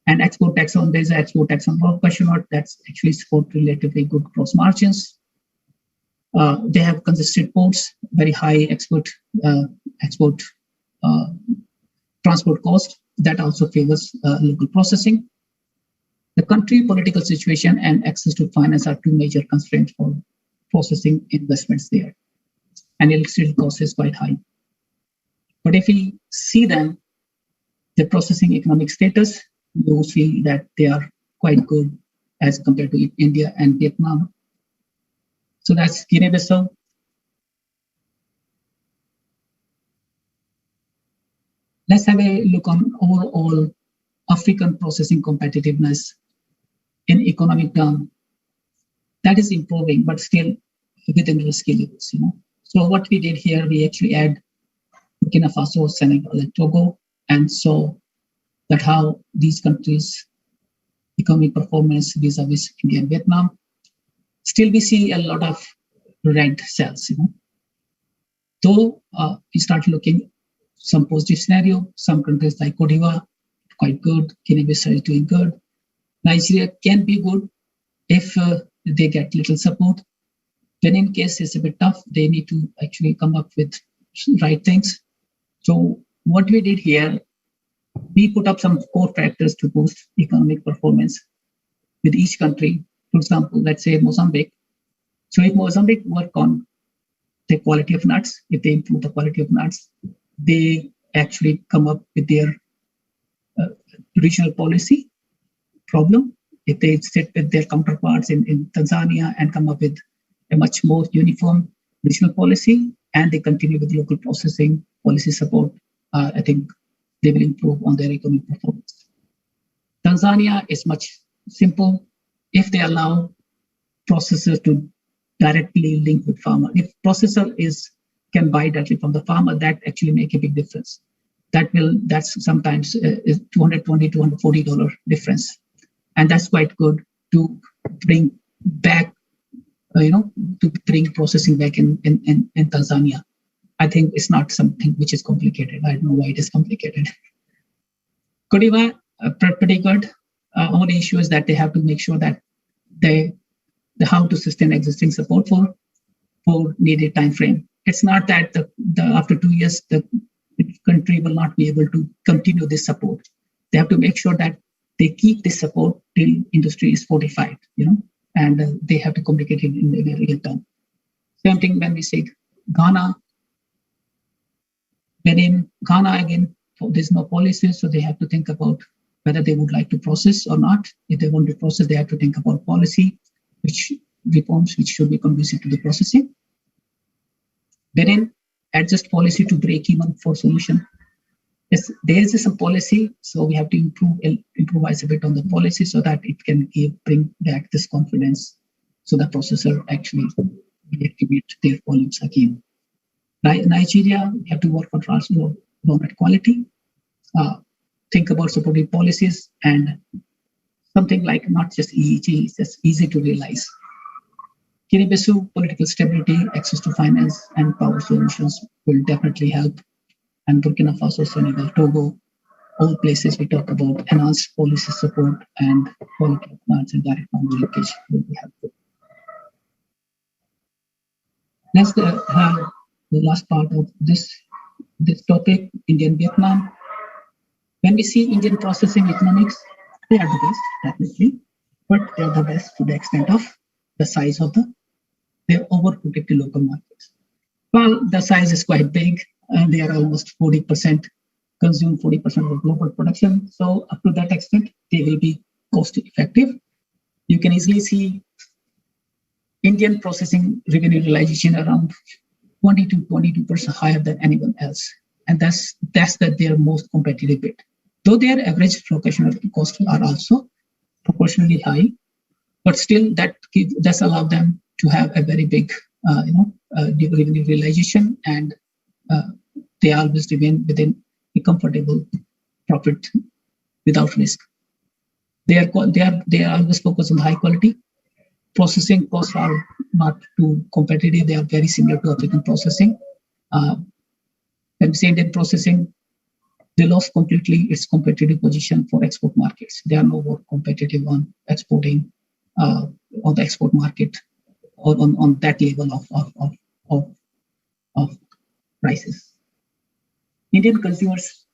And export tax on there's export tax on raw cashew nut that's actually support relatively good gross margins. They have consistent ports, very high export transport cost that also favors local processing. The country political situation and access to finance are two major constraints for processing investments there. And electricity cost is quite high. But if we see them, the processing economic status, you see that they are quite good as compared to India and Vietnam. So that's Guinea-Bissau. Let's have a look on overall African processing competitiveness in economic terms. That is improving, but still within risky levels. So what we did here, we actually add Burkina Faso, Senegal, and Togo, and saw that how these countries' economic performance vis-a-vis India and Vietnam. Still, we see a lot of red cells. Though we start looking some positive scenario, some countries like Cote D'Ivoire, quite good, Guinea-Bissau is doing good. Nigeria can be good if they get little support. Benin case is a bit tough. They need to actually come up with right things. So what we did here, we put up some core factors to boost economic performance with each country. For example, let's say Mozambique. So if Mozambique work on the quality of nuts, if they improve the quality of nuts, they actually come up with their regional policy problem. If they sit with their counterparts in Tanzania and come up with a much more uniform regional policy, and they continue with local processing policy support, I think they will improve on their economic performance. Tanzania is much simple. If they allow processors to directly link with farmer, if processor can buy directly from the farmer, that actually make a big difference. That's sometimes is $220, $240 difference, and that's quite good to bring back, to bring processing back in Tanzania. I think it's not something which is complicated. I don't know why it is complicated. Cote d'Ivoire, pretty good. Only issue is that they have to make sure that how to sustain existing support for needed time frame. It's not that after 2 years the country will not be able to continue this support. They have to make sure that they keep this support till industry is fortified, and they have to communicate it in a real time. Same thing when we say Ghana, Benin, Ghana again, there's no policy, so they have to think about whether they would like to process or not. If they want to process, they have to think about policy, reforms which should be conducive to the processing. Benin, adjust policy to break even for solution. Yes, there is some policy, so we have to improvise a bit on the policy so that it can bring back this confidence, so the processor actually reactivate their volumes again. Nigeria, we have to work on raw material quality, think about supportive policies, and something like not just EEG, it's just easy to realize. Guinea Bissau, political stability, access to finance and power solutions will definitely help. And Burkina Faso, Senegal, Togo, all places we talk about enhanced policy support and quality of plants and direct farm linkage will be helpful. Next, the last part of this topic, Indian-Vietnam. When we see Indian processing economics, they are the best, definitely, but they are the best to the extent of the size of their over-protected local markets. Well, the size is quite big, and they are almost 40%, consume 40% of global production. So up to that extent, they will be cost effective. You can easily see Indian processing revenue realization around 20 to 22% higher than anyone else. And that's their most competitive bit. Though their average locational costs are also proportionally high, but still that does allow them to have a very big revenue realization, and they always remain within a comfortable profit without risk. They are always focused on high quality. Processing costs are not too competitive. They are very similar to African processing. When we say Indian processing, they lost completely its competitive position for export markets. They are no more competitive on exporting on the export market or on that level of prices. Indian consumers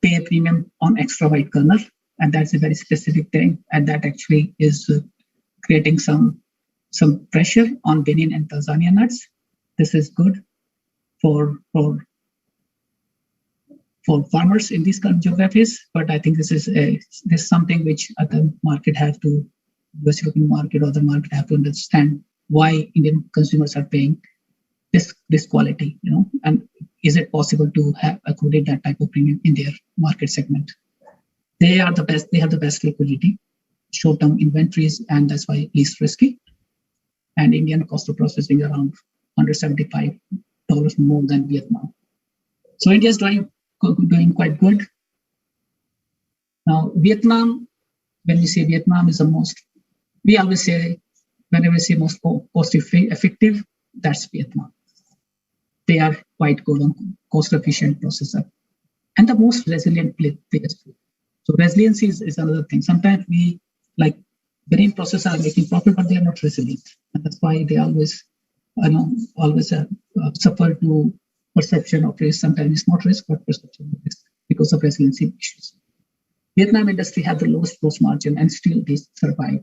pay a premium on extra white kernel, and that's a very specific thing, and that actually is creating some pressure on Benin and Tanzania nuts. This is good for farmers in these kind of geographies, but I think this is something which other market have to, US European market or the market have to understand why Indian consumers are paying this quality, and is it possible to accommodate that type of premium in their market segment? They are the best. They have the best liquidity, short-term inventories, and that's why least risky. And Indian cost of processing around $175 more than Vietnam. So India is doing quite good. Now Vietnam, when we say Vietnam is the most, we always say, whenever we say most cost effective, that's Vietnam. They are quite good on cost efficient processor and the most resilient players. So resiliency is another thing. Sometimes we like Benin processors are making profit, but they are not resilient, and that's why they always suffer to perception of risk. Sometimes it's not risk, but perception of risk because of resiliency issues. Vietnam industry have the lowest gross margin, and still they survive.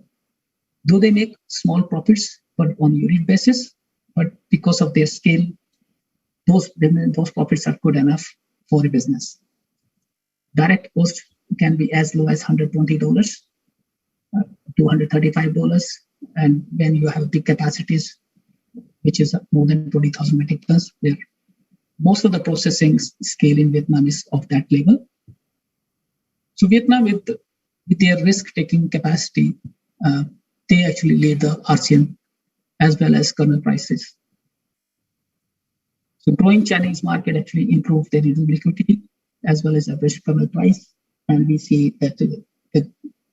Though they make small profits, but on unit basis, but because of their scale, those profits are good enough for a business. Direct cost can be as low as $120 to $135, and when you have big capacities, which is more than 20,000 metric tons, where most of the processing scale in Vietnam is of that level. So Vietnam, with their risk-taking capacity, they actually lead the ASEAN as well as kernel prices. So growing Chinese market actually improved their liquidity as well as average kernel price, and we see that the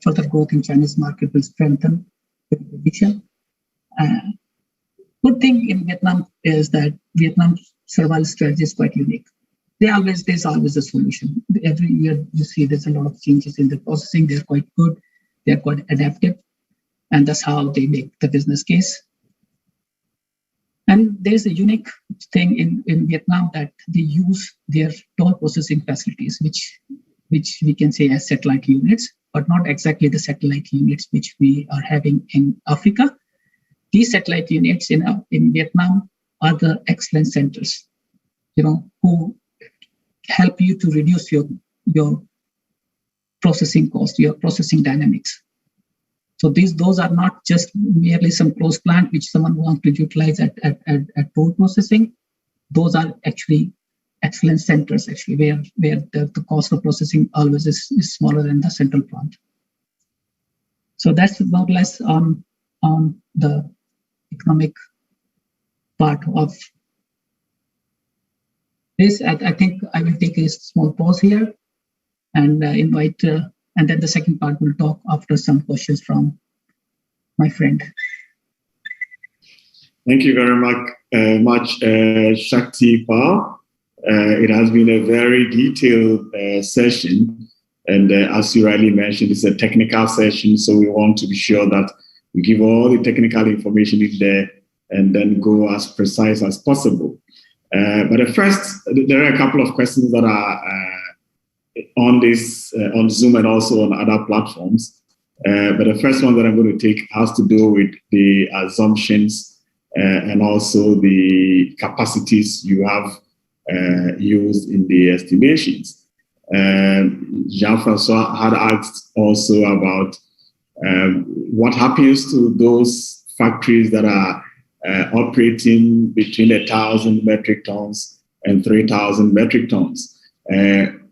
further growth in Chinese market will strengthen the position. Good thing in Vietnam is that Vietnam's survival strategy is quite unique. There's always a solution. Every year you see there's a lot of changes in the processing. They're quite good. They're quite adaptive, and that's how they make the business case. And there's a unique thing in Vietnam that they use their toll processing facilities, which we can say as satellite units, but not exactly the satellite units which we are having in Africa. These satellite units in Vietnam are the excellence centers, who help you to reduce your processing cost, your processing dynamics. So those are not just merely some closed plant which someone wants to utilize at port processing. those are actually excellence centers, actually, where the cost of processing always is smaller than the central plant. So that's more or less on the economic part of this. I think I will take a small pause here and invite, and then the second part will talk after some questions from my friend. Thank you very much, Shakti Pal. It has been a very detailed session. And as you rightly mentioned, it's a technical session. So we want to be sure that we give all the technical information in there and then go as precise as possible. But at first, there are a couple of questions that are on this, on Zoom and also on other platforms. But the first one that I'm going to take has to do with the assumptions and also the capacities you have used in the estimations. Jean-Francois had asked also about what happens to those factories that are operating between 1,000 metric tons and 3,000 metric tons.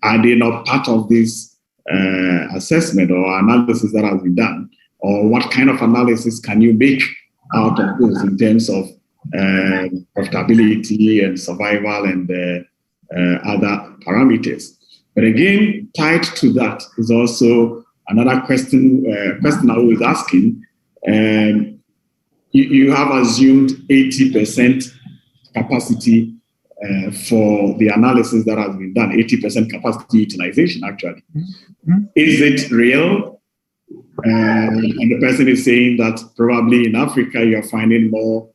Are they not part of this assessment or analysis that has been done? Or what kind of analysis can you make out of this in terms of profitability and survival and other parameters? But again, tied to that is also another question I was asking. You have assumed 80% capacity for the analysis that has been done, 80% capacity utilization, actually. Mm-hmm. Is it real? And the person is saying that probably in Africa, you're finding more,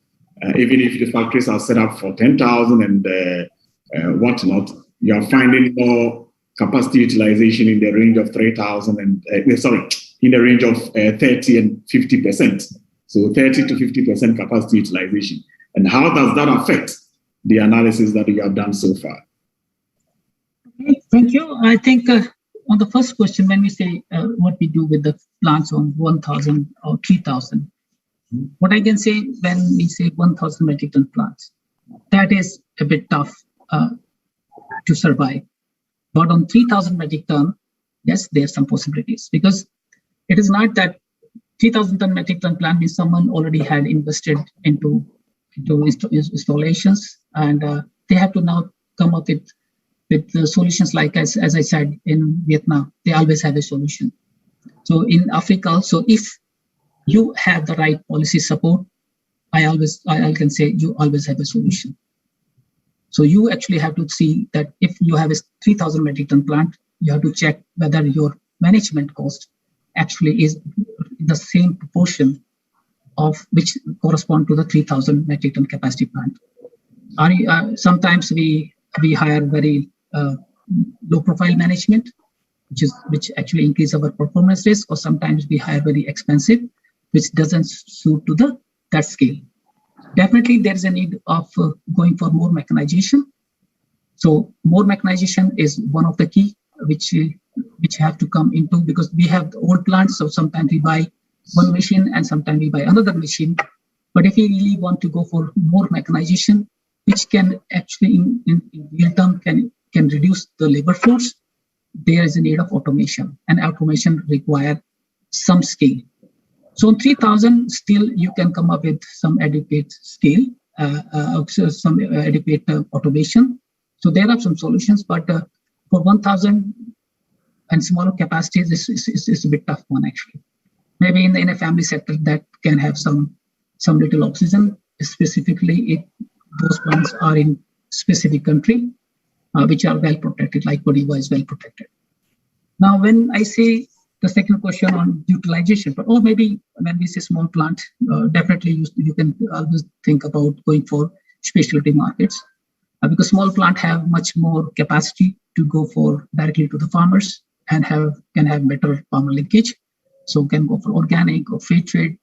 even if the factories are set up for 10,000 and whatnot, you're finding more capacity utilization in the range of 3,000 and, in the range of 30 and 50%. So 30 to 50% capacity utilization. And how does that affect the analysis that you have done so far? Okay, thank you. I think on the first question, when we say what we do with the plants on 1,000 or 3,000, what I can say when we say 1,000 metric ton plants, that is a bit tough to survive. But on 3,000 metric ton, yes, there's some possibilities, because it is not that 3,000 ton metric ton plant means someone already had invested into installations, and they have to now come up with the solutions. Like as I said, in Vietnam, they always have a solution. So in Africa also, if you have the right policy support, I can say you always have a solution. So you actually have to see that if you have a 3,000 metric ton plant, you have to check whether your management cost actually is the same proportion of which correspond to the 3,000 metric ton capacity plant. Sometimes we hire very low profile management, which actually increase our performance risk, or sometimes we hire very expensive, which doesn't suit to that scale. Definitely, there is a need of going for more mechanization. So more mechanization is one of the key which have to come into, because we have the old plants. So sometimes we buy one machine and sometimes we buy another machine. But if we really want to go for more mechanization, which can actually in real term can reduce the labor force, there is a need of automation, and automation require some scale. So in 3,000, still you can come up with some adequate scale, some adequate automation. So there are some solutions, but for 1,000 and smaller capacities, is a bit tough one actually. Maybe in a family sector that can have some little oxygen, specifically if those plants are in specific country, which are well protected, like Cote D'Ivoire is well protected. Now, when I say the second question on utilization, or maybe when we say small plant, definitely you can always think about going for specialty markets, because small plant have much more capacity to go for directly to the farmers and can have better farmer linkage. So can go for organic or free trade.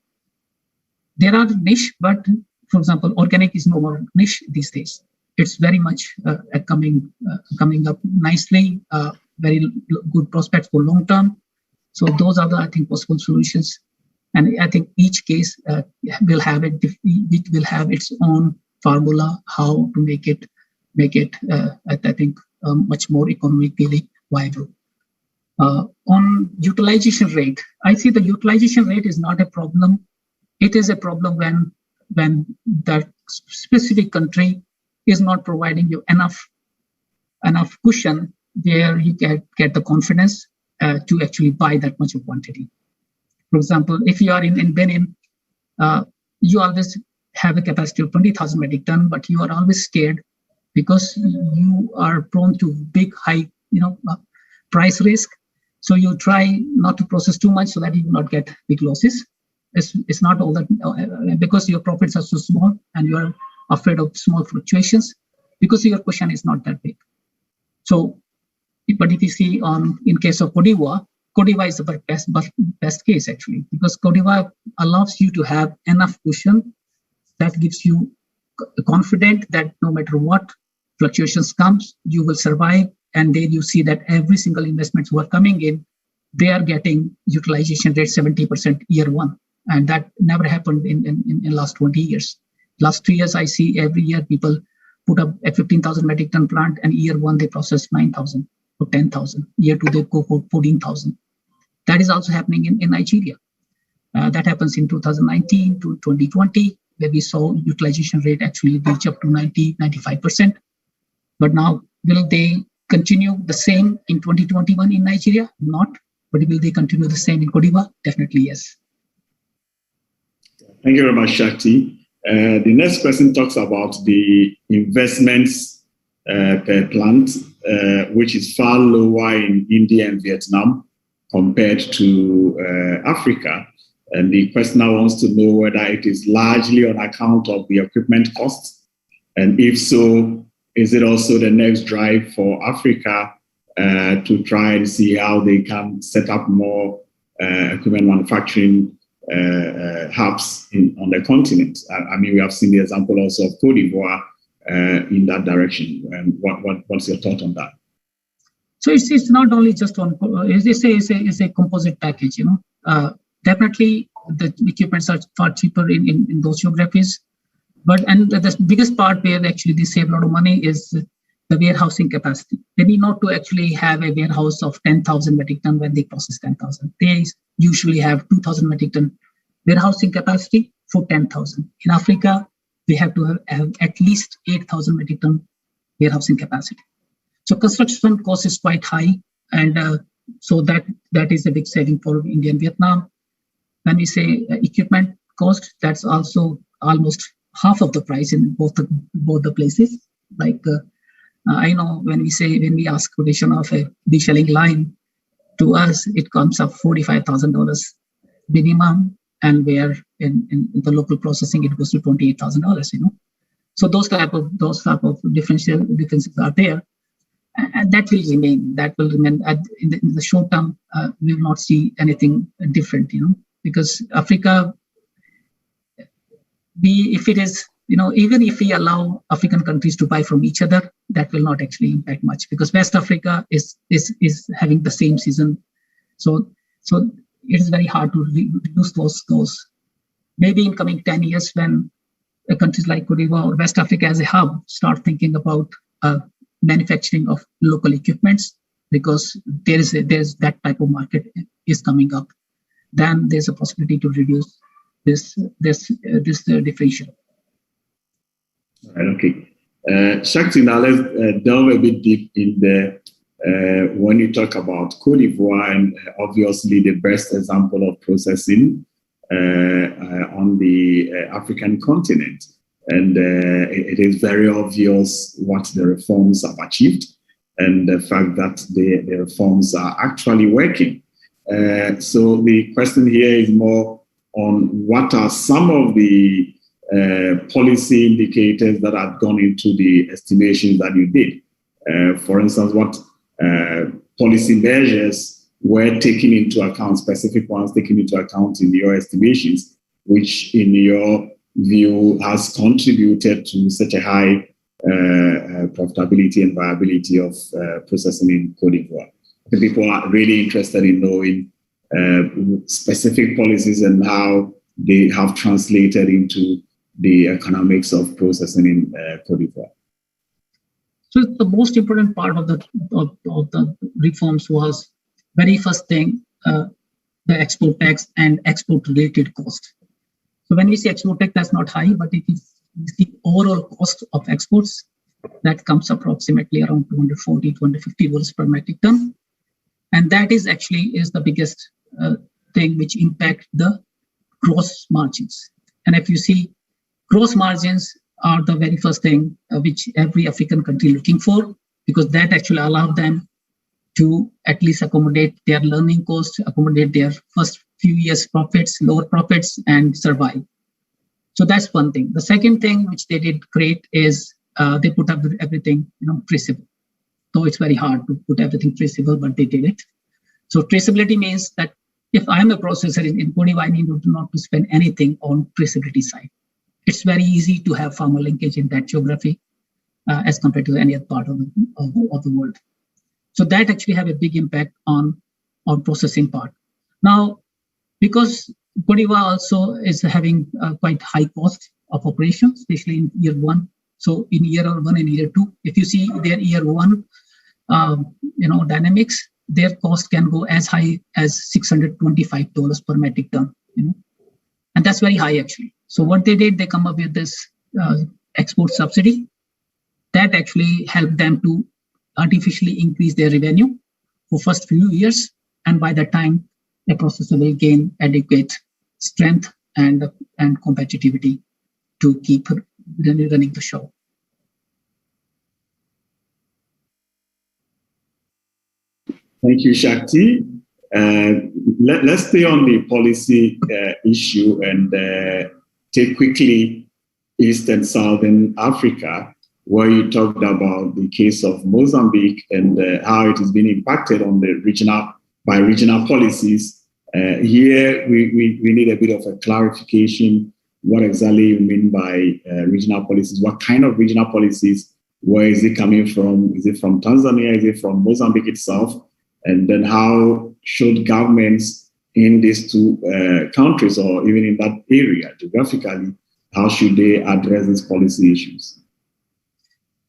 There are niche, but for example, organic is no more niche these days. It's very much coming up nicely. Very good prospects for long term. So those are the, I think, possible solutions. And I think each case will have its own formula how to make it make it, I think, much more economically viable. On utilization rate, I see the utilization rate is not a problem. It is a problem when that specific country is not providing you enough cushion where you get the confidence to actually buy that much of quantity. For example, if you are in Benin, you always have a capacity of 20,000 metric ton, but you are always scared because you are prone to big, high, price risk. So you try not to process too much so that you will not get big losses. It's not all that, because your profits are so small and you are afraid of small fluctuations because your cushion is not that big. So, but if you see in case of Cote d'Ivoire is the best case actually, because Cote d'Ivoire allows you to have enough cushion that gives you confident that no matter what fluctuations comes, you will survive. And then you see that every single investments who are coming in, they are getting utilization rate 70% year one. And that never happened in last 20 years. Last 2 years, I see every year people put up a 15,000 metric ton plant, and year one, they process 9,000 or 10,000. Year two, they go for 14,000. That is also happening in Nigeria. That happens in 2019 to 2020, where we saw utilization rate actually reach up to 90, 95%. But now, will they continue the same in 2021 in Nigeria? Not. But will they continue the same in Cote d'Ivoire? Definitely, yes. Thank you very much, Shakti. The next question talks about the investments per plant, which is far lower in India and Vietnam compared to Africa. And the questioner wants to know whether it is largely on account of the equipment costs. And if so, is it also the next drive for Africa to try and see how they can set up more equipment manufacturing hubs on the continent? I mean, we have seen the example also of Cote d'Ivoire in that direction. And what's your thought on that? So it's not only just on, it's a composite package, definitely the equipments are far cheaper in those geographies. And the biggest part where actually they save a lot of money is the warehousing capacity. They need not to actually have a warehouse of 10,000 metric ton when they process 10,000. They usually have 2,000 metric ton warehousing capacity for 10,000. In Africa, they have to have at least 8,000 metric ton warehousing capacity. So construction cost is quite high, and so that is a big saving for India and Vietnam. When we say equipment cost, that's also almost half of the price in both the places. Like I know when we ask quotation of a deshelling line, to us it comes up $45,000 minimum, and where in the local processing it goes to $28,000. So those type of differences are there, and that will remain. In the short term. We will not see anything different. Because Africa, even if we allow African countries to buy from each other, that will not actually impact much, because West Africa is having the same season. So it is very hard to reduce those. Maybe in coming 10 years, when countries like Cote d'Ivoire or West Africa as a hub start thinking about manufacturing of local equipments, because there's that type of market is coming up, then there's a possibility to reduce this differential. Okay. Shakti, now let's delve a bit deep in the when you talk about Cote d'Ivoire, and obviously the best example of processing on the African continent. And it is very obvious what the reforms have achieved, and the fact that the reforms are actually working. So the question here is more on what are some of the policy indicators that have gone into the estimations that you did. For instance, what policy measures were taken into account, specific ones taken into account in your estimations, which in your view has contributed to such a high profitability and viability of processing in Cote d'Ivoire. The people are really interested in knowing specific policies and how they have translated into the economics of processing in Cote d'Ivoire. So the most important part of the reforms was very first thing, the export tax and export related cost. So when we say export tax, that's not high, but it is the overall cost of exports that comes approximately around $240, $250 per metric ton. And that is actually the biggest thing which impact the gross margins. And if you see, gross margins are the very first thing which every African country looking for, because that actually allows them to at least accommodate their learning costs, accommodate their first few years profits, lower profits, and survive. So that's one thing. The second thing which they did great is they put up everything, traceable. So it's very hard to put everything traceable, but they did it. So traceability means that if I'm a processor in Cote d'Ivoire, I need not to spend anything on traceability side. It's very easy to have farmer linkage in that geography as compared to any other part of the world. So that actually have a big impact on processing part. Now, because Cote d'Ivoire also is having quite high cost of operation, especially in year one. So in year one and year two, if you see their year one, dynamics, their cost can go as high as $625 per metric ton, and that's very high actually. So what they did, they come up with this export subsidy that actually helped them to artificially increase their revenue for first few years, and by that time, a processor will gain adequate strength and competitivity to keep running the show. Thank you, Shakti. Let's stay on the policy issue and take quickly East and Southern Africa, where you talked about the case of Mozambique and how it has been impacted on the regional policies. Here, we need a bit of a clarification. What exactly you mean by regional policies? What kind of regional policies? Where is it coming from? Is it from Tanzania? Is it from Mozambique itself? And then how should governments in these two countries, or even in that area geographically, how should they address these policy issues?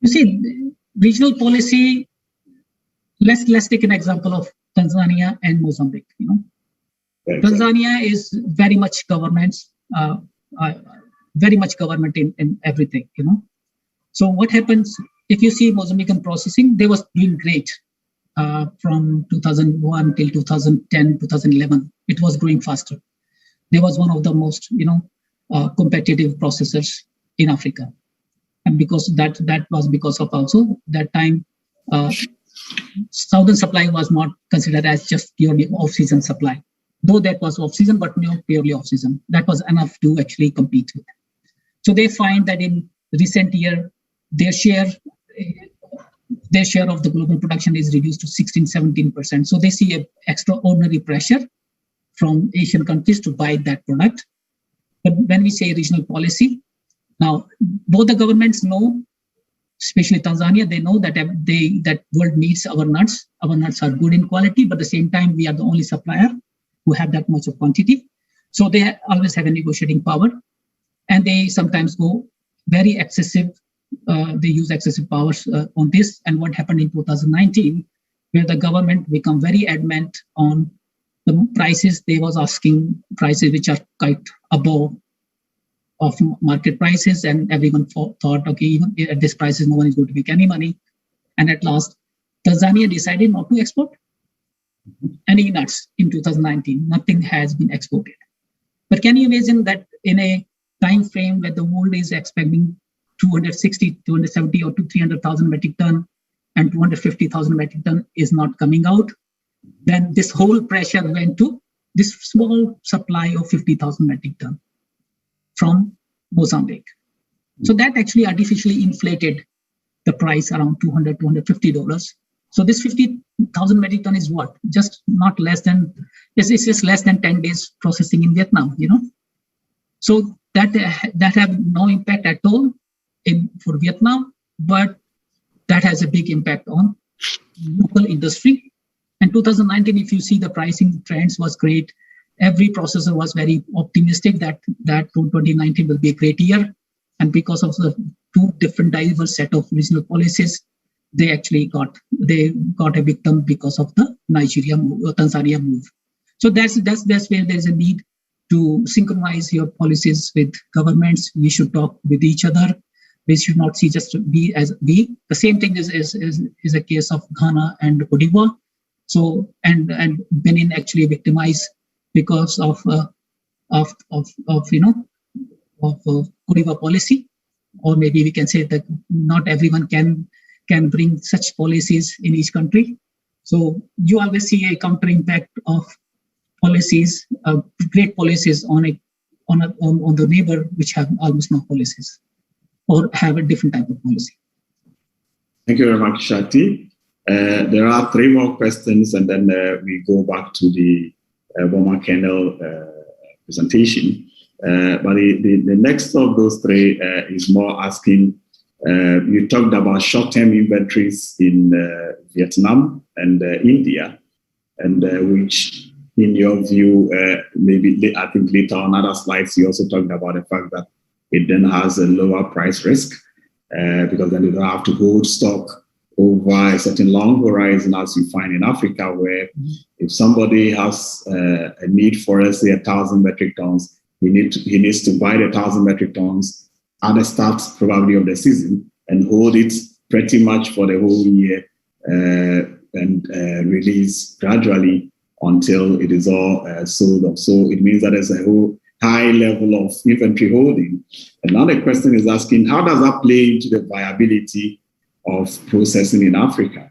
You see, regional policy, let's take an example of Tanzania and Mozambique. Tanzania is very much government in everything, So what happens, if you see Mozambican processing, they was doing great. From 2001 till 2010, 2011, it was growing faster. They was one of the most, competitive processors in Africa. And because that was because of also that time, Southern supply was not considered as just purely off-season supply. Though that was off-season, but not purely off-season. That was enough to actually compete with. So they find that in recent year, their share of the global production is reduced to 16-17%. So they see an extraordinary pressure from Asian countries to buy that product. But when we say regional policy, now both the governments know, especially Tanzania, they know that that world needs our nuts. Our nuts are good in quality, but at the same time, we are the only supplier who have that much of quantity. So they always have a negotiating power, and they sometimes go very excessive. They use excessive powers on this. And what happened in 2019, where the government become very adamant on the prices, they was asking prices which are quite above of market prices, and everyone thought, okay, even at this prices, no one is going to make any money. And at last, Tanzania decided not to export any nuts in 2019. Nothing has been exported. But can you imagine that in a time frame where the world is expecting 260, 270, or 300,000 metric ton, and 250,000 metric ton is not coming out, then this whole pressure went to this small supply of 50,000 metric ton from Mozambique. So that actually artificially inflated the price around $200, $250. So this 50,000 metric ton is what? Just not less than, it's just less than 10 days processing in Vietnam, So that have no impact at all for Vietnam, but that has a big impact on local industry. And 2019, if you see the pricing trends was great. Every processor was very optimistic that 2019 will be a great year. And because of the two different diverse set of regional policies, they actually got a victim because of the Tanzania move. So that's where there's a need to synchronize your policies with governments. We should talk with each other. We should not see just we as we. The same thing is a case of Ghana and Cote d'Ivoire. So and Benin actually victimized because of Cote d'Ivoire policy, or maybe we can say that not everyone can bring such policies in each country. So you always see a counter impact of policies, great policies on the neighbor which have almost no policies or have a different type of policy. Thank you very much, Shakti. There are 3 more questions, and then we go back to the Boma Kernel presentation. But the next of those 3 is more asking, you talked about short-term inventories in Vietnam and India, and which, in your view, maybe I think later on other slides, you also talked about the fact that it then has a lower price risk because then you don't have to hold stock over a certain long horizon as you find in Africa, where if somebody has a need for, let's say, 1,000 metric tons, he needs to buy the 1,000 metric tons at the start probably of the season and hold it pretty much for the whole year and release gradually until it is all sold off. So it means that there's a whole high level of inventory holding. Another question is asking, how does that play into the viability of processing in Africa?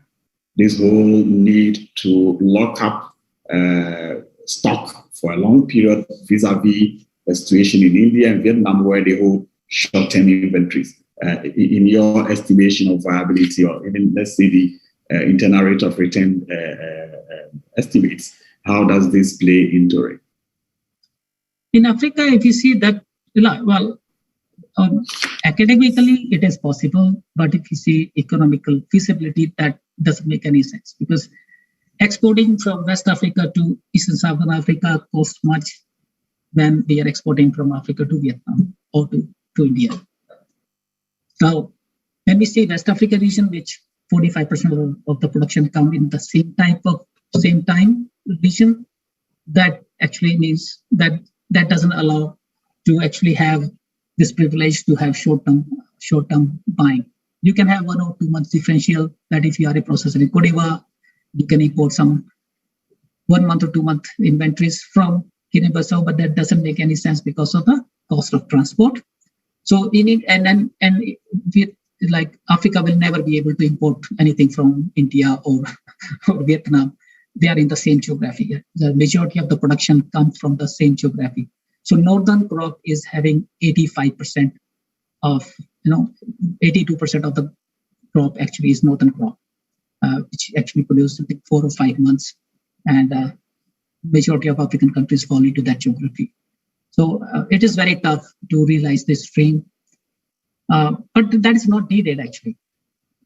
This whole need to lock up stock for a long period vis-a-vis the situation in India and Vietnam, where they hold short-term inventories. In your estimation of viability, or even, let's say, the internal rate of return estimates, how does this play into it? In Africa, if you see that, well, academically it is possible, but if you see economical feasibility, that doesn't make any sense, because exporting from West Africa to Eastern Southern Africa costs much when we are exporting from Africa to Vietnam or to India. Now, when we say West Africa region, which 45% of the production come in the same time region, that actually means that doesn't allow to actually have this privilege to have short-term buying. You can have 1 or 2 months differential, that if you are a processor in Cote d'Ivoire, you can import some 1 month or 2 month inventories from Guinea Bissau, but that doesn't make any sense because of the cost of transport. So like Africa will never be able to import anything from India or Vietnam. They are in the same geography. The majority of the production comes from the same geography. So northern crop is having 85% of, 82% of the crop actually is northern crop, which actually produces 4 or 5 months. And majority of African countries fall into that geography. So it is very tough to realize this stream. But that is not needed actually.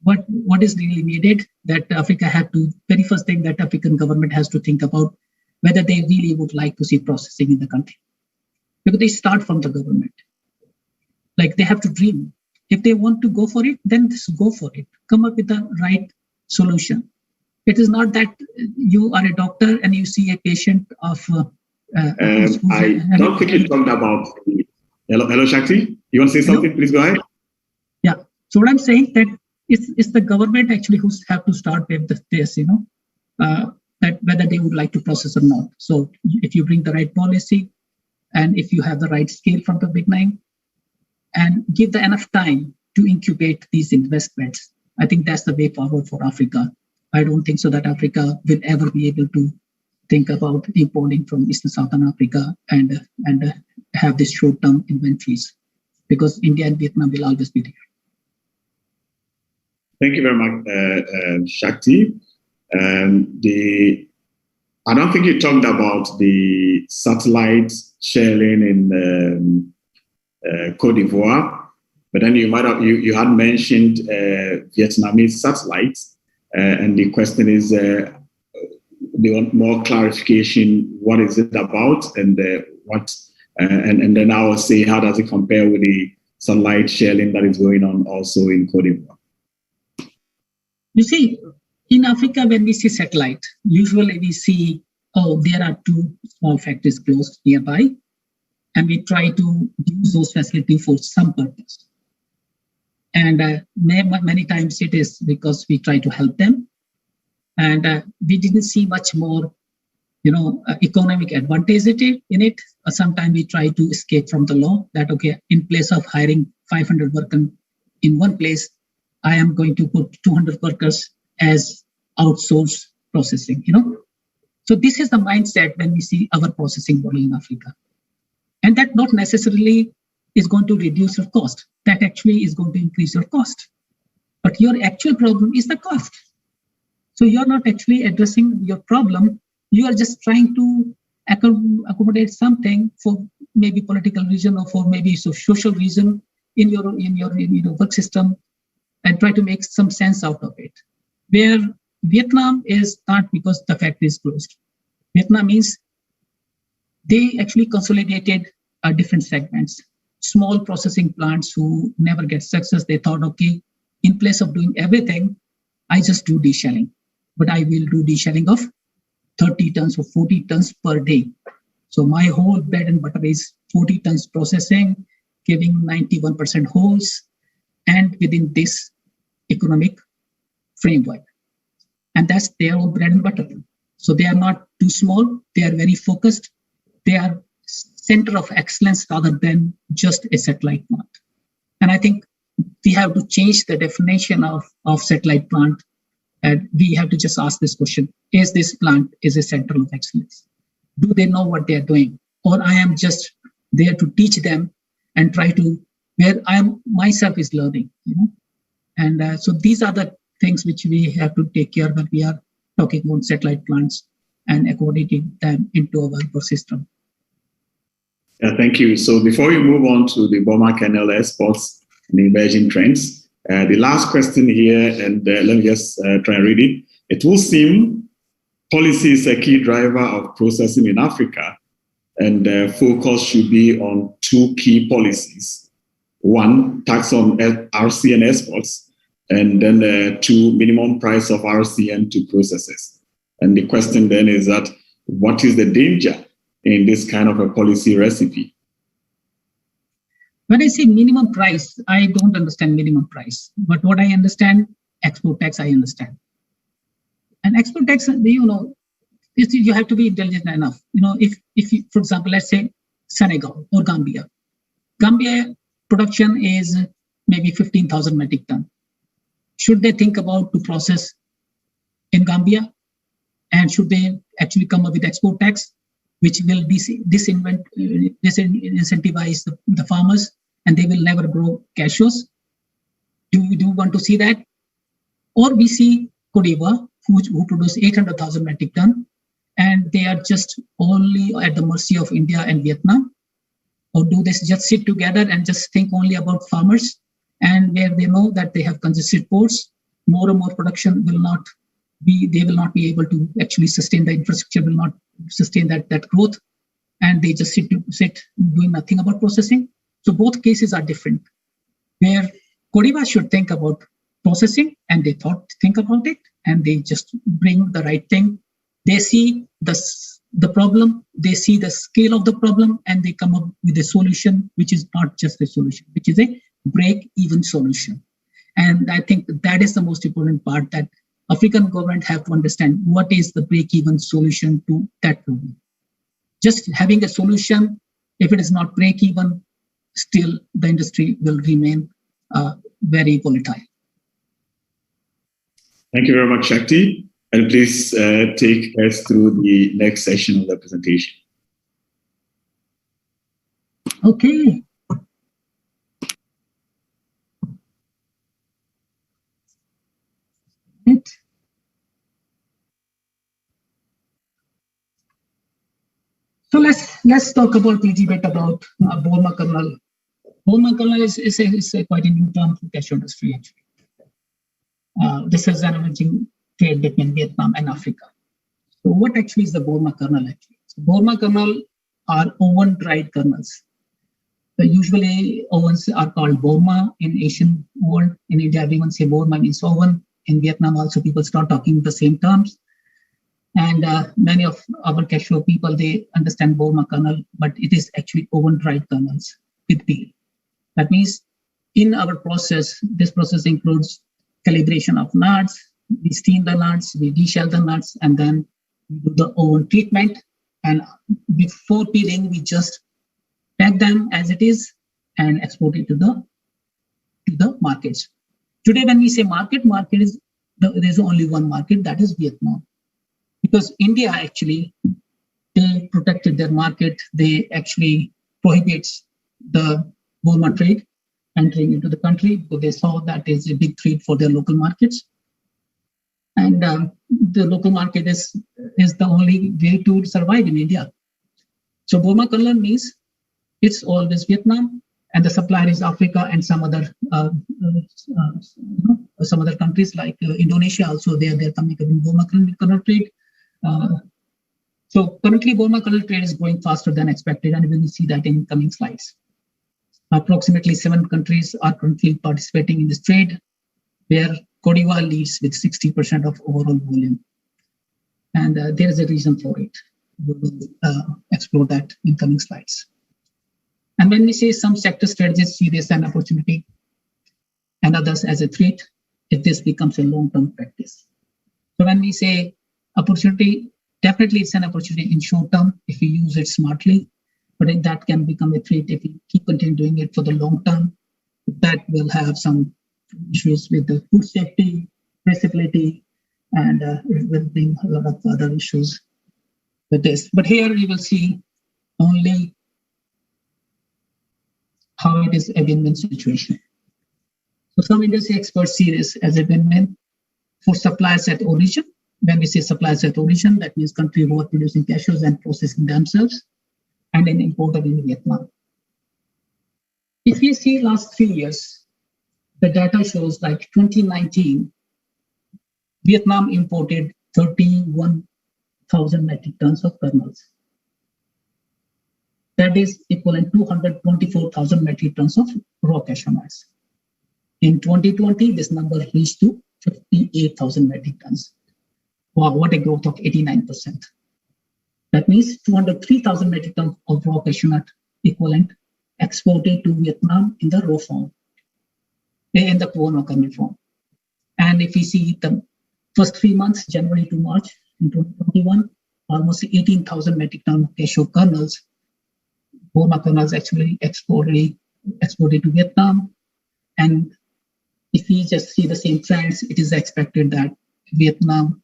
What is really needed, that Africa have to, very first thing that African government has to think about whether they really would like to see processing in the country. Because they start from the government. Like they have to dream. If they want to go for it, then just go for it. Come up with the right solution. It is not that you are a doctor and you see a patient of... I don't think you talked about... Hello, Shakti? You want to say something? Hello? Please go ahead. Yeah. So what I'm saying that it's the government actually who have to start with this, that whether they would like to process or not. So if you bring the right policy and if you have the right scale from the beginning and give the enough time to incubate these investments, I think that's the way forward for Africa. I don't think so that Africa will ever be able to think about importing from Eastern Southern Africa and have these short-term inventories, because India and Vietnam will always be there. Thank you very much, Shakti. I don't think you talked about the satellite sharing in Cote d'Ivoire, but then you had mentioned Vietnamese satellites, and the question is, they want more clarification. What is it about, and and then I will say, how does it compare with the satellite sharing that is going on also in Cote d'Ivoire? You see, in Africa, when we see satellite, usually we see, oh, there are two small factories close nearby, and we try to use those facilities for some purpose. And many times it is because we try to help them. And we didn't see much more, economic advantage in it. Sometimes we try to escape from the law that, okay, in place of hiring 500 workers in one place, I am going to put 200 workers as outsourced processing, So this is the mindset when we see our processing model in Africa. And that not necessarily is going to reduce your cost. That actually is going to increase your cost. But your actual problem is the cost. So you're not actually addressing your problem. You are just trying to accommodate something for maybe political reason or for maybe social reason in your work system, and try to make some sense out of it. Where Vietnam is not because the factory is closed. Vietnam means they actually consolidated different segments. Small processing plants who never get success, they thought, okay, in place of doing everything, I just do deshelling. But I will do deshelling of 30 tons or 40 tons per day. So my whole bread and butter is 40 tons processing, giving 91% holes, and within this economic framework. And that's their own bread and butter. So they are not too small, they are very focused. They are center of excellence rather than just a satellite plant. And I think we have to change the definition of satellite plant. And we have to just ask this question, is this plant is a center of excellence? Do they know what they are doing? Or I am just there to teach them and try to, where I am myself is learning, And so these are the things which we have to take care when we are talking about satellite plants and accommodating them into our ecosystem. Thank you. So before we move on to the Burma kernel exports and emerging trends, the last question here, and let me just try and read it. It will seem policy is a key driver of processing in Africa, and focus should be on two key policies. One, tax on RCN exports, and then two, minimum price of RCN to processors. And the question then is that, what is the danger in this kind of a policy recipe? When I say minimum price, I don't understand minimum price. But what I understand, export tax, I understand. And export tax, you have to be intelligent enough. If you, for example, let's say Senegal or Gambia. Gambia production is maybe 15,000 metric ton. Should they think about to process in Gambia? And should they actually come up with export tax, which will disincentivize the farmers, and they will never grow cashews? Do you want to see that? Or we see Cote d'Ivoire, who produce 800,000 metric ton, and they are just only at the mercy of India and Vietnam? Or do they just sit together and just think only about farmers, and where they know that they have congested ports, more and more production will not be, they will not be able to actually sustain, the infrastructure will not sustain that growth, and they just sit doing nothing about processing. So both cases are different, where Cote d'Ivoire should think about processing, and they think about it, and they just bring the right thing. They see the problem, they see the scale of the problem, and they come up with a solution, which is not just a solution, which is a break-even solution. And I think that is the most important part, that African government have to understand what is the break-even solution to that problem. Just having a solution, if it is not break-even, still the industry will remain very volatile. Thank you very much, Shakti. And please take us through the next session of the presentation. Okay. So let's talk about a little bit about Burma kernel. Burma kernel is quite a new term for cashew industry, actually. This is an emerging trade between Vietnam and Africa. So what actually is the Burma kernel actually? So Burma kernel are oven-dried kernels. So usually ovens are called Burma in Asian world. In India, everyone say Burma means oven. In Vietnam also, people start talking the same terms. And many of our cashew people, they understand Burma kernel, but it is actually oven-dried kernels with peel. That means in our process, this process includes calibration of nuts. We steam the nuts, we deshell the nuts, and then we do the oven treatment. And before peeling, we just pack them as it is and export it to the markets. Today, when we say market is there's only one market, that is Vietnam. Because India actually, they protected their market. They actually prohibits the Burma trade entering into the country because they saw that is a big threat for their local markets. And the local market is the only way to survive in India. So Burma kernel means it's always Vietnam, and the supplier is Africa and some other countries like Indonesia. Also, they're coming up in Burma kernel trade. So currently, Burma kernel trade is growing faster than expected, and we will see that in coming slides. Approximately 7 countries are currently participating in this trade, where Cote d'Ivoire leads with 60% of overall volume. And there is a reason for it. We will explore that in coming slides. And when we say some sector strategies see this as an opportunity and others as a threat, if this becomes a long-term practice. So when we say opportunity, definitely it's an opportunity in short term if we use it smartly, but that can become a threat if we keep continuing doing it for the long term. That will have some issues with the food safety, traceability, and it will bring a lot of other issues with this. But here we will see only how it is a win-win situation. So some industry experts see this as a win-win for suppliers at origin. When we say suppliers at origin, that means country who are producing cashews and processing themselves, and an importer in Vietnam. If you see last 3 years, the data shows like 2019, Vietnam imported 31,000 metric tons of kernels. That is equivalent to 224,000 metric tons of raw cashew nuts. In 2020, this number reached to 58,000 metric tons. Wow, what a growth of 89%. That means 203,000 metric tons of raw cashew nut equivalent exported to Vietnam in the raw form, in the Burma kernel form. And if we see the first 3 months, January to March in 2021, almost 18,000 metric tons of cashew kernels, Burma kernels actually exported to Vietnam. And if we just see the same trends, it is expected that Vietnam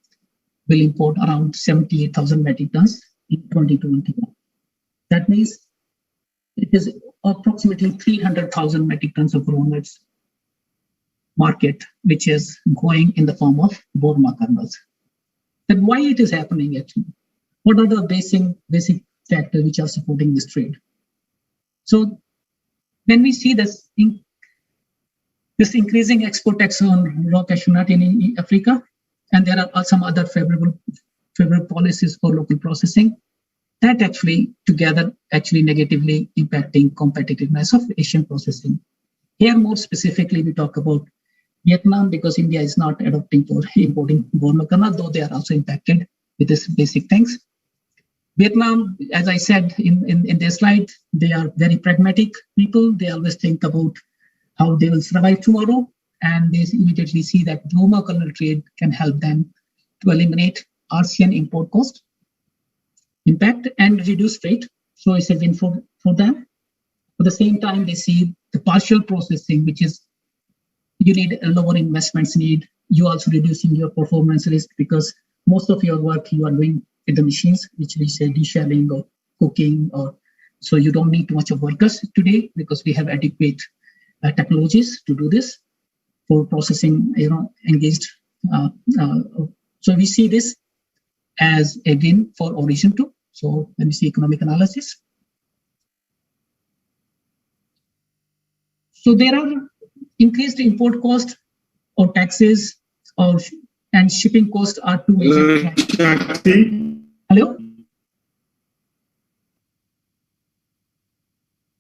will import around 78,000 metric tons in 2021. That means it is approximately 300,000 metric tons of raw nuts market, which is going in the form of Burma kernels. Then why it is happening actually? What are the basic factors which are supporting this trade? So when we see this increasing export tax on raw cashew nut in Africa, and there are some other favorable policies for local processing, that actually together negatively impacting competitiveness of Asian processing. Here more specifically, we talk about Vietnam because India is not adopting for importing Burma kernel, though they are also impacted with these basic things. Vietnam, as I said in their slide, they are very pragmatic people. They always think about how they will survive tomorrow, and they immediately see that Burma kernel trade can help them to eliminate ASEAN import cost impact and reduce rate. So it's a win for them. At the same time, they see the partial processing, which is you need a lower investments need. You also reducing your performance risk because most of your work you are doing with the machines, which we say deshelling or cooking, or so you don't need too much of workers today because we have adequate technologies to do this for processing, engaged. So we see this as a win for origin too. So when we see economic analysis, so there are increased import cost or taxes and shipping costs are two major. Hello?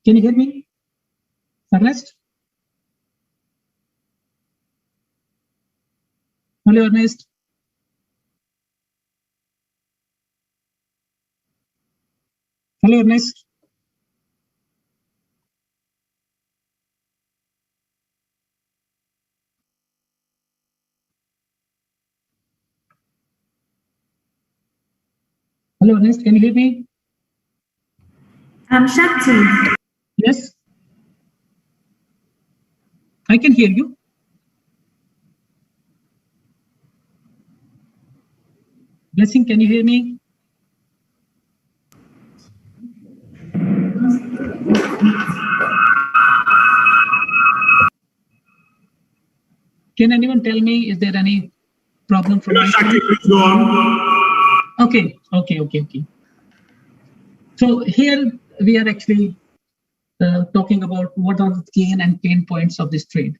Can you hear me? Ernest? Hello, Ernest. Hello, Ernest. Hello, Ernest. Can you hear me? Shakti. Yes. I can hear you. Blessing, can you hear me? Can anyone tell me, is there any problem from my side? Go on. Okay. So here we are actually talking about what are the gain and pain points of this trade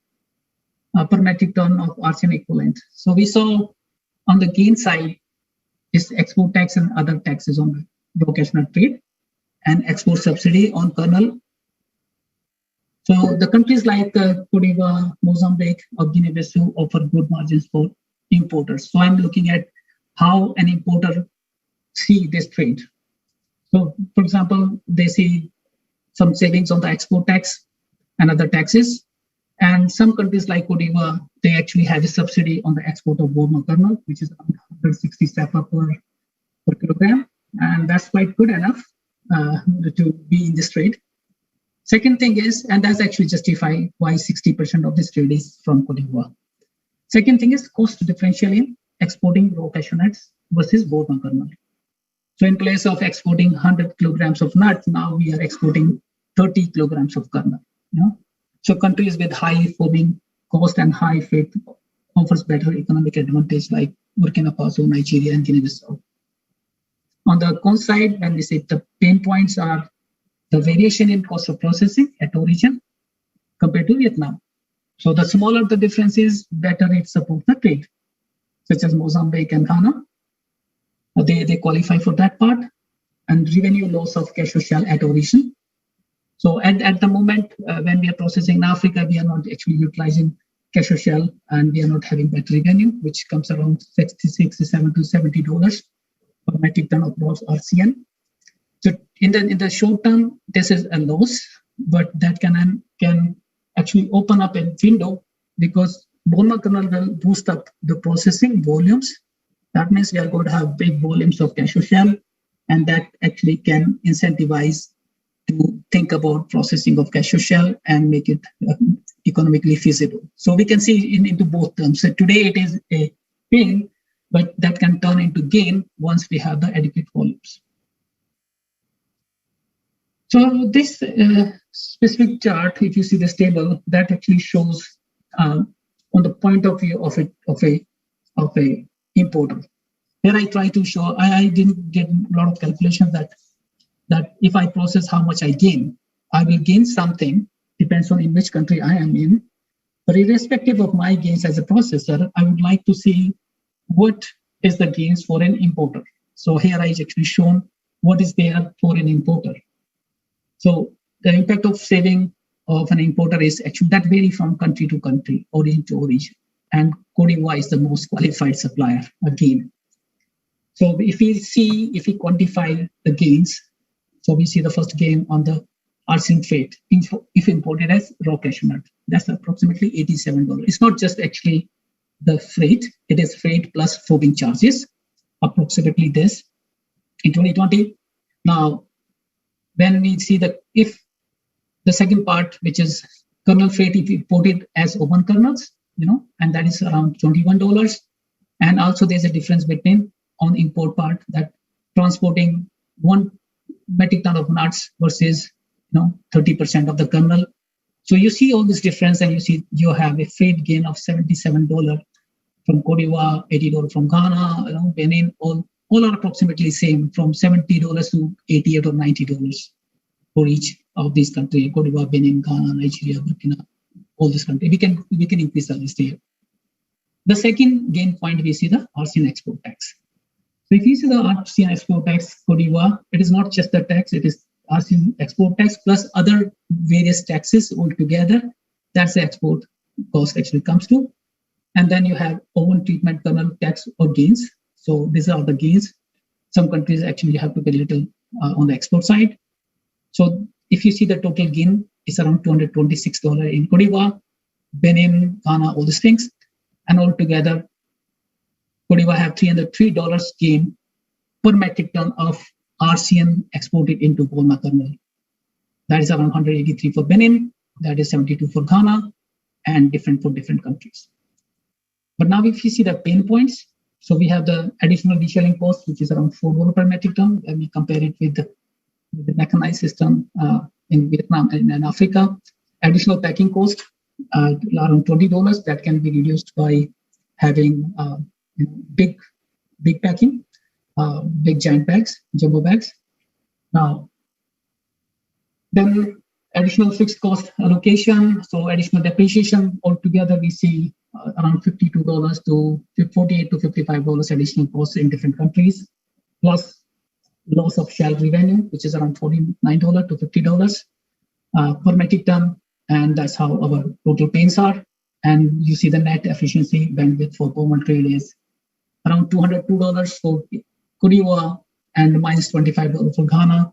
per metric ton of RCN equivalent. So we saw on the gain side is export tax and other taxes on the vocational trade and export subsidy on kernel. So the countries like Cote d'Ivoire, Mozambique, or Guinea Bissau offer good margins for importers. So I'm looking at how an importer see this trade. So for example, they see some savings on the export tax and other taxes. And some countries like Cote d'Ivoire, they actually have a subsidy on the export of Borno kernel, which is 160 SEPA per kilogram. And that's quite good enough to be in this trade. Second thing is, and that's actually justify why 60% of this trade is from Cote d'Ivoire. Second thing is cost differential in exporting raw cashew nuts versus Borno kernel. So in place of exporting 100 kilograms of nuts, now we are exporting 30 kilograms of kernel. So countries with high foaming cost and high freight offers better economic advantage like Burkina Faso, Nigeria, and Guinea Bissau. On the con side, when we say the pain points are the variation in cost of processing at origin compared to Vietnam. So the smaller the difference is, better it supports the trade, such as Mozambique and Ghana. They qualify for that part, and revenue loss of cashew shell at origin. So at the moment, when we are processing in Africa, we are not actually utilizing cashew shell, and we are not having that revenue, which comes around $67 to $70 per metric ton of gross RCN. So in the short term, this is a loss, but that can actually open up a window because Borno kernel will boost up the processing volumes. That means we are going to have big volumes of cashew shell, and that actually can incentivize to think about processing of cashew shell and make it economically feasible. So we can see into both terms. So today it is a pain, but that can turn into gain once we have the adequate volumes. So this specific chart, if you see this table, that actually shows on the point of view of a importer. Here I try to show, I didn't get a lot of calculations that if I process how much I gain, I will gain something, depends on in which country I am in. But irrespective of my gains as a processor, I would like to see what is the gains for an importer. So here I actually shown what is there for an importer. So the impact of saving of an importer is actually that vary from country to country, origin to origin. And Cote d'Ivoire is the most qualified supplier again. So if we quantify the gains, so we see the first gain on the RCN freight, if imported as raw cashew nut, that's approximately $87. It's not just actually the freight, it is freight plus foaming charges, approximately this in 2020. Now, when we see if the second part, which is kernel freight, if imported as open kernels, and that is around $21. And also there's a difference between on import part that transporting 1 metric ton of nuts versus 30% of the kernel. So you see all this difference, and you see you have a freight gain of $77 from Cote d'Ivoire, $80 from Ghana, Benin, all are approximately same, from $70 to $88 or $90 for each of these countries: Cote d'Ivoire, Benin, Ghana, Nigeria, Burkina, all this country. We can increase the list here. The second gain point, we see the RCN export tax. So if you see the RCN export tax, Cote d'Ivoire, it is not just the tax, it is RCN export tax plus other various taxes all together. That's the export cost actually comes to. And then you have oven treatment kernel tax or gains. So these are the gains. Some countries actually have to pay a little on the export side. So if you see the total gain is around $226 in Cote D'Ivoire, Benin, Ghana, all these things. And altogether, Cote D'Ivoire have $303 gain per metric ton of RCN exported into Walmart kernel. That is around 183 for Benin, that is 72 for Ghana, and different for different countries. But now if you see the pain points, so we have the additional deshelling cost, which is around $4 per metric ton, and we compare it with the mechanized system in Vietnam and in Africa. Additional packing cost, around $20, that can be reduced by having big packing, big giant bags, jumbo bags. Now, then additional fixed cost allocation, so additional depreciation altogether, we see around $52 to $48 to $55 additional costs in different countries, plus loss of shell revenue, which is around $49 to $50 per metric ton, and that's how our total pains are. And you see the net efficiency bandwidth for Walmart trade is around $202 for Cote d'Ivoire and minus $25 for Ghana,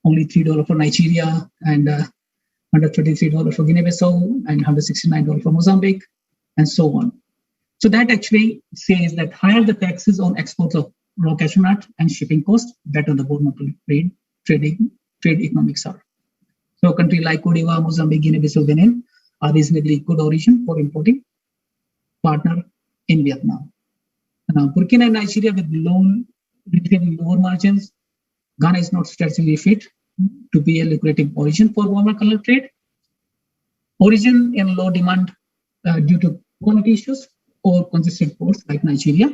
only $3 for Nigeria, and $133 for Guinea Bissau, and $169 for Mozambique, and so on. So that actually says that higher the taxes on exports of raw cashew nut and shipping costs, better the Walmart trade economics are. So a country like Cote d'Ivoire, Mozambique, Guinea Bissau, Benin are reasonably good origin for importing partner in Vietnam. Now, Burkina and Nigeria with relatively lower margins. Ghana is not strategically fit to be a lucrative origin for Walmart kernel trade. Origin in low demand due to quality issues or consistent ports like Nigeria,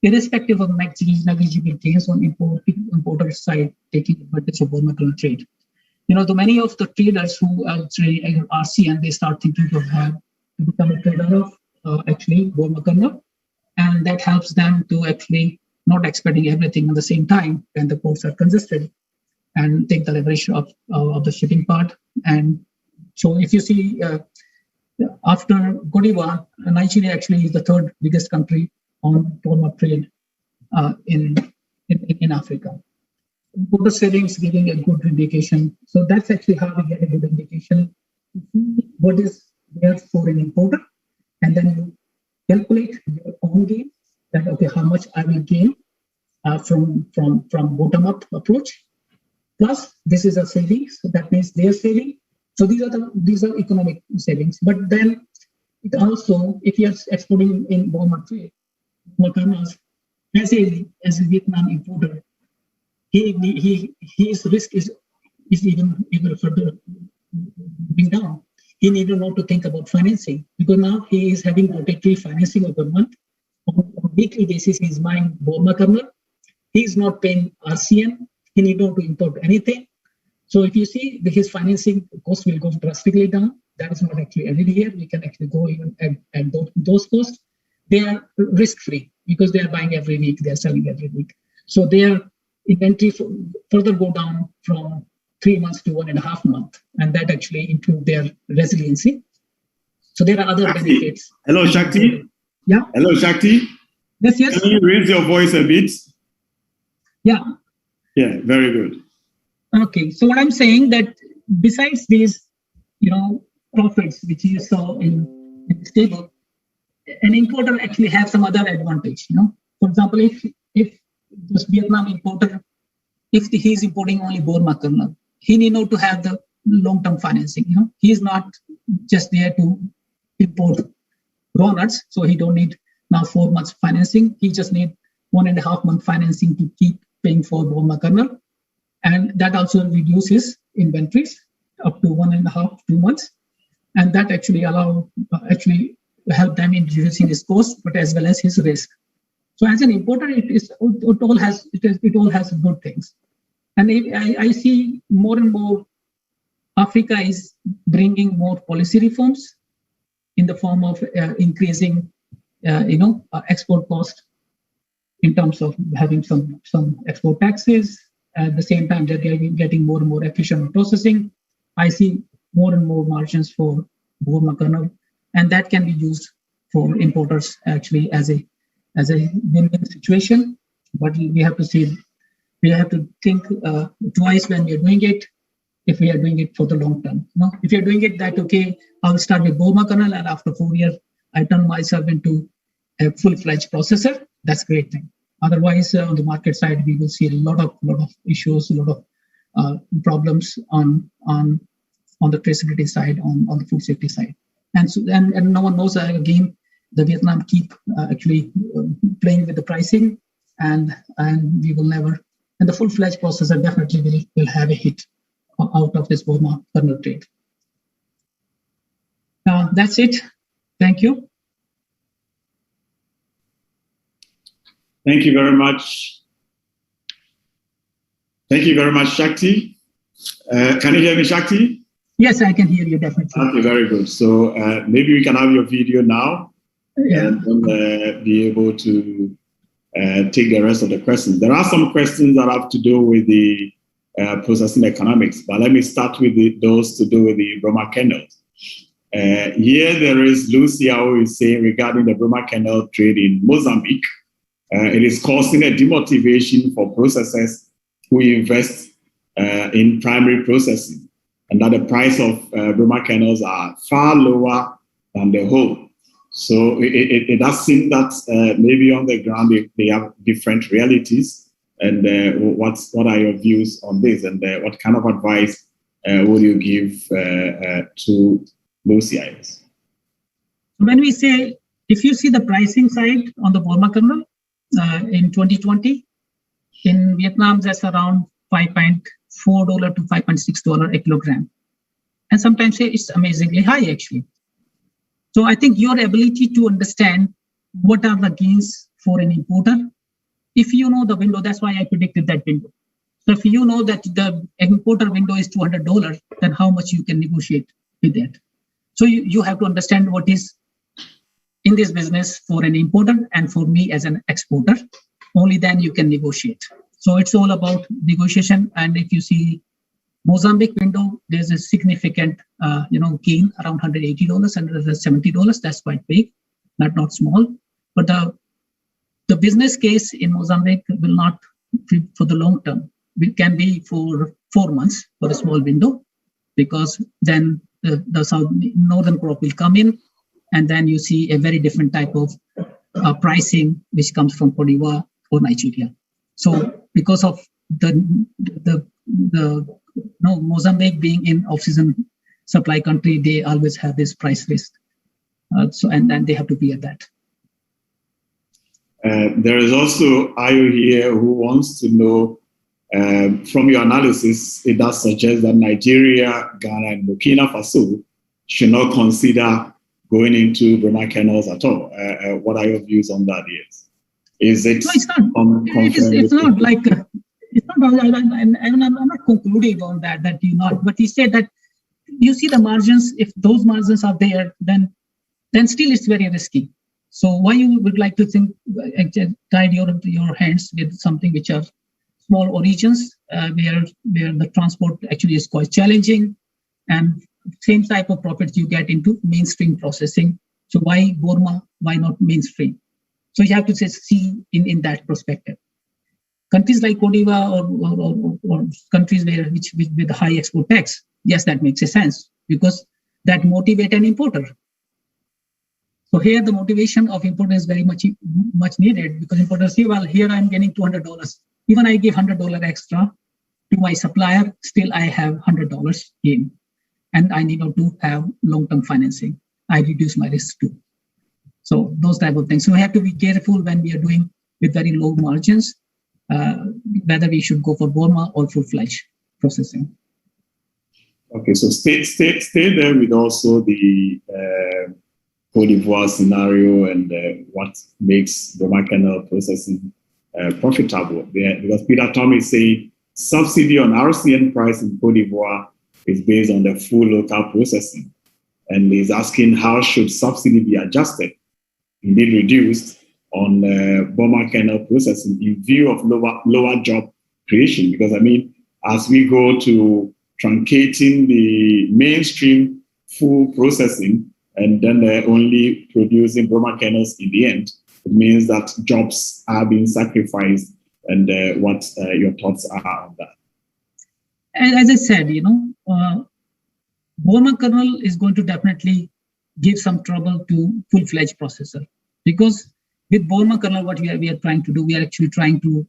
irrespective of negligible gains on importer side taking advantage of Walmart kernel trade. The many of the traders who are trading RCN, they start thinking to become a trader of actually Walmart kernel, and that helps them to actually not expecting everything at the same time when the ports are congested, and take the leverage of the shipping part. And so if you see after Cote d'Ivoire, Nigeria actually is the third biggest country on Walmart trade in Africa. Importer savings giving a good indication. So that's actually how we get a good indication. What is there for an importer, and then you calculate your own gain. That okay, how much I will gain from bottom-up approach. Plus, this is a savings, so that means they're saving. So these are economic savings. But then it also, if you're exporting in Walmart trade, as a Vietnam importer, his risk is even further bring down. He need not to think about financing, because now he is having rotatory financing of the month. On a weekly basis, he's buying Walmart kernel. He's not paying RCN. He need not to import anything. So if you see his financing cost will go drastically down. That is not actually added here. We can actually go even at those costs. They are risk-free because they are buying every week. They are selling every week. So their inventory further go down from 3 months to 1.5 months, and that actually improve their resiliency. So there are other benefits. Hello, Shakti. Yeah. Hello, Shakti. Yes. Can you raise your voice a bit? Yeah. Yeah, very good. Okay, so what I'm saying that besides these, profits which you saw in this table, an importer actually has some other advantage. For example, if this Vietnam importer, if he is importing only Walmart kernel, he need not to have the long-term financing. He is not just there to import raw nuts, so he don't need now 4 months financing. He just need 1.5 month financing to keep paying for Walmart kernel, and that also reduces inventories up to 1.5 2 months, and that actually help them in reducing his cost, but as well as his risk. So as an importer, it all has good things, and I see more and more Africa is bringing more policy reforms in the form of increasing, export cost in terms of having some export taxes. At the same time, they're getting more and more efficient processing. I see more and more margins for Walmart kernel, and that can be used for importers actually as a win-win situation. But we have to think twice when we are doing it, if we are doing it for the long term. No, if you're doing it that, okay, I'll start with Burma kernel and after 4 years, I turn myself into a full-fledged processor, that's a great thing. Otherwise, on the market side, we will see a lot of issues, a lot of problems on the traceability side, on the food safety side. And no one knows, again, the Vietnam keep actually playing with the pricing, and we will never, and the full-fledged processor definitely will have a hit out of this Burma kernel trade. That's it. Thank you. Thank you very much. Thank you very much, Shakti. Can you hear me, Shakti? Yes, I can hear you, definitely. Okay, very good. So maybe we can have your video now, and then be able to take the rest of the questions. There are some questions that have to do with the processing economics, but let me start with those to do with the Burma kernels. Here there is Lucia who is saying regarding the Burma kernel trade in Mozambique, it is causing a demotivation for processors who invest in primary processing, and that the price of Burma kernels are far lower than the whole. So it does seem that maybe on the ground they have different realities. And what are your views on this? And what kind of advice would you give to those CIOs? When we say, if you see the pricing side on the Burma kernel in 2020, in Vietnam, that's around $5.4 to $5.6 a kilogram. And sometimes it's amazingly high, actually. So I think your ability to understand what are the gains for an importer, if you know the window, that's why I predicted that window. So if you know that the importer window is $200, then how much you can negotiate with that. So you have to understand what is in this business for an importer and for me as an exporter. Only then you can negotiate. So it's all about negotiation. And if you see Mozambique window, there's a significant gain around $180, $170. That's quite big, not small. But the business case in Mozambique will not be for the long term. It can be for 4 months for a small window, because then the northern crop will come in, and then you see a very different type of pricing which comes from Cote d'Ivoire or Nigeria. So because of the Mozambique being in off-season supply country, they always have this price risk. And they have to be at that. There is also Ayu here who wants to know, from your analysis, it does suggest that Nigeria, Ghana, and Burkina Faso should not consider going into Burma kernels at all. What are your views on that? Yes. Is it? No, it's not. It's not like. It's not. I'm not concluding on that you not. But he said that you see the margins. If those margins are there, then still it's very risky. So why you would like to think guide your hands with something which are small origins where the transport actually is quite challenging, and same type of profits you get into mainstream processing. So why Burma? Why not mainstream? So you have to see in that perspective. Countries like Cote d'Ivoire or countries with high export tax, yes, that makes a sense because that motivate an importer. So here the motivation of importer is very much needed, because importers say, well, here I'm getting $200. Even I give $100 extra to my supplier, still I have $100 gain. And I need to have long-term financing. I reduce my risk too. So those type of things. So we have to be careful when we are doing with very low margins, whether we should go for Burma or full-fledged processing. Okay, so stay there with also the Cote d'Ivoire scenario and what makes Burma kernel processing profitable. Because Peter Tom is saying subsidy on RCN price in Cote d'Ivoire is based on the full local processing. And he's asking how should subsidy be adjusted, indeed reduced, on Burma kernel processing in view of lower job creation? Because I mean, as we go to truncating the mainstream full processing, and then they're only producing Burma kernels in the end, it means that jobs are being sacrificed. And what your thoughts are on that? As I said, Burma kernel is going to definitely give some trouble to full-fledged processor, because with Burma kernel, what we are trying to do, we are actually trying to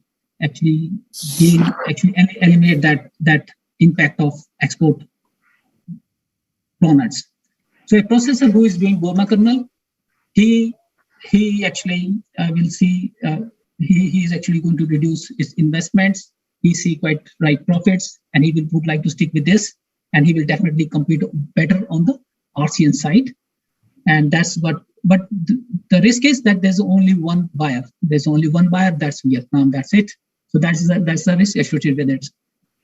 eliminate that impact of export products. So a processor who is doing Burma kernel, he actually will see he is actually going to reduce his investments. He see quite right profits, and he would like to stick with this, and he will definitely compete better on the RCN side. And that's what. But the risk is that there's only one buyer. There's only one buyer. That's Vietnam. That's it. So that's the risk associated with it.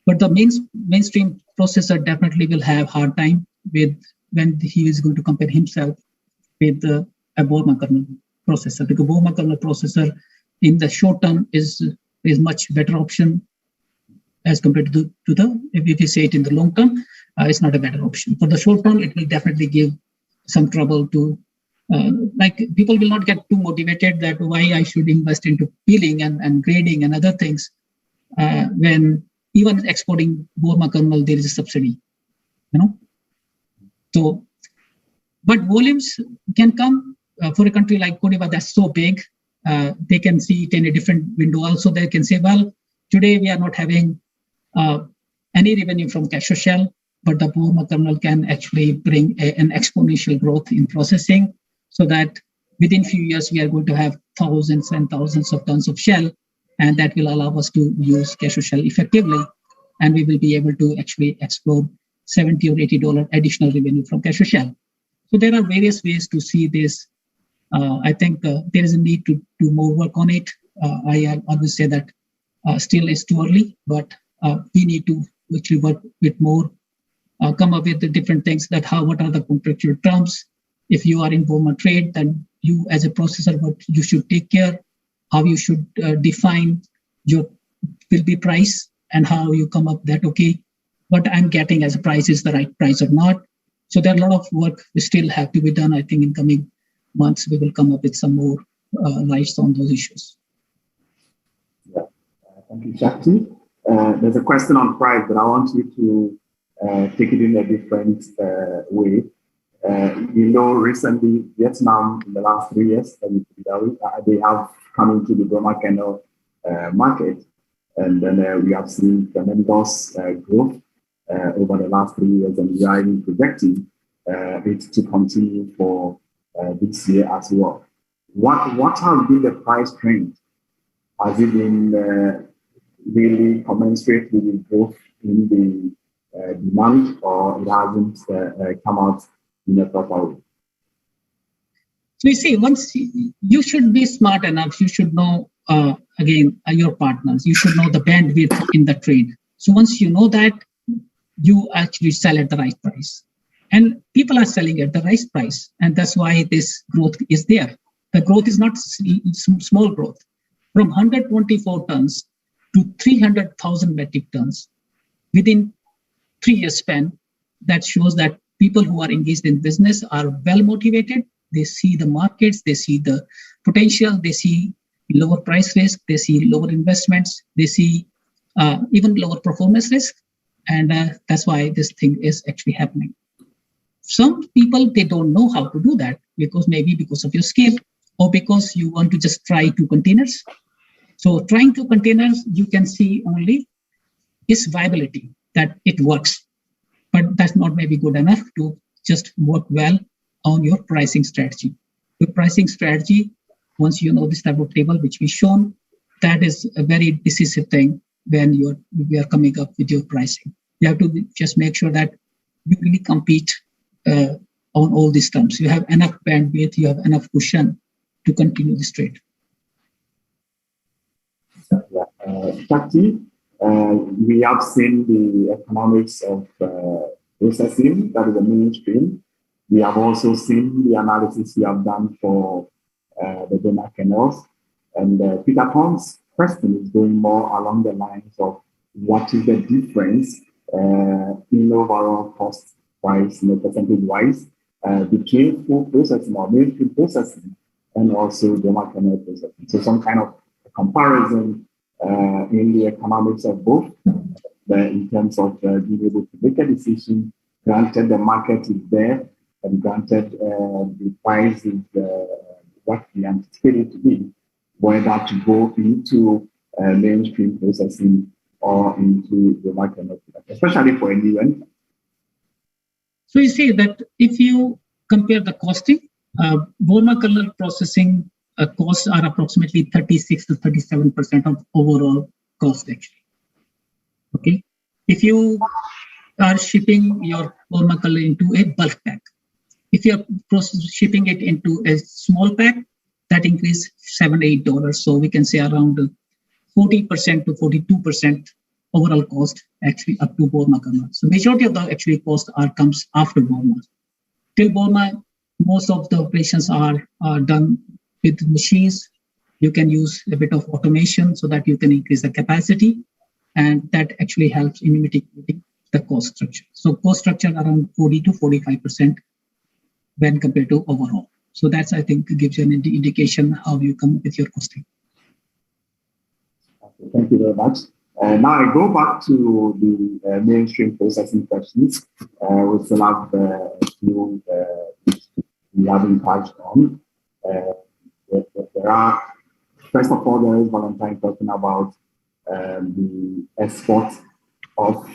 But the mainstream processor definitely will have hard time with when he is going to compare himself with a Burma kernel processor, because Burma kernel processor in the short term is much better option as compared to the if you say it in the long term, it's not a better option. For the short term, it will definitely give some trouble to like people will not get too motivated that why I should invest into peeling and grading and other things when even exporting Burma kernel there is a subsidy, So, but volumes can come for a country like Cote D'Ivoire that's so big. They can see it in a different window. Also, they can say, well, today we are not having any revenue from cashew shell, but the Burma kernel can actually bring an exponential growth in processing, so that within few years we are going to have thousands and thousands of tons of shell, and that will allow us to use cashew shell effectively, and we will be able to actually explore $70 or $80 additional revenue from cashew shell. So there are various ways to see this. I think there is a need to do more work on it. I always say that still it's too early, but we need to actually work with more, come up with the different things that what are the contractual terms. If you are in Burma trade, then you as a processor, what you should take care, how you should define your will be price, and how you come up that, okay, what I'm getting as a price is the right price or not. So there are a lot of work we still have to be done. I think in coming months, we will come up with some more lights on those issues. Yeah. Thank you, Shakti. There's a question on price, but I want you to take it in a different way. Recently, Vietnam, in the last 3 years, they have come into the Burma kernel market, and then we have seen tremendous growth over the last 3 years, and we are even projecting it to continue for this year as well. What has been the price trend? Has it been really commensurate with the growth in the demand, or it hasn't come out in a proper way? So you see, once you should be smart enough, you should know, again, your partners, you should know the bandwidth in the trade. So once you know that, you actually sell at the right price. And people are selling at the right price. And that's why this growth is there. The growth is not small growth. From 124 tons to 300,000 metric tons within 3 years span, that shows that people who are engaged in business are well motivated. They see the markets, they see the potential, they see lower price risk, they see lower investments, they see even lower performance risk. And that's why this thing is actually happening. Some people, they don't know how to do that, because of your scale, or because you want to just try 2 containers. So trying 2 containers, you can see only its viability, that it works. But that's not maybe good enough to just work well on your pricing strategy. Your pricing strategy, once you know this type of table, which we've shown, that is a very decisive thing when we are coming up with your pricing. You have to just make sure that you really compete on all these terms. You have enough bandwidth, you have enough cushion to continue this trade. Shakti, we have seen the economics of processing, that is the mainstream. We have also seen the analysis you have done for the Burma kernels. And Peter Tom's question is going more along the lines of what is the difference in overall cost price, percentage-wise, between food processing or mainstream processing and also the market processing. So some kind of comparison in the economics of both, in terms of being able to make a decision, granted the market is there, and granted the price is what we anticipate it to be, whether to go into mainstream processing or into the market, especially for a new entrant. So you see that if you compare the costing, Burma color processing costs are approximately 36 to 37% of overall cost actually. Okay, if you are shipping your Burma color into a bulk pack, if you are shipping it into a small pack, that increase $7-8. So we can say around 40% to 42% overall cost actually up to Burma color. So majority of the actually cost comes after Burma. Till Burma, most of the operations are done with machines. You can use a bit of automation so that you can increase the capacity, and that actually helps in mitigating the cost structure. So cost structure around 40 to 45% when compared to overall. So that's, I think, gives you an indication how you come with your costing. Okay, thank you very much. Now I go back to the mainstream processing questions. We still have a few we haven't touched on. There are, first of all, there is Valentine talking about the export of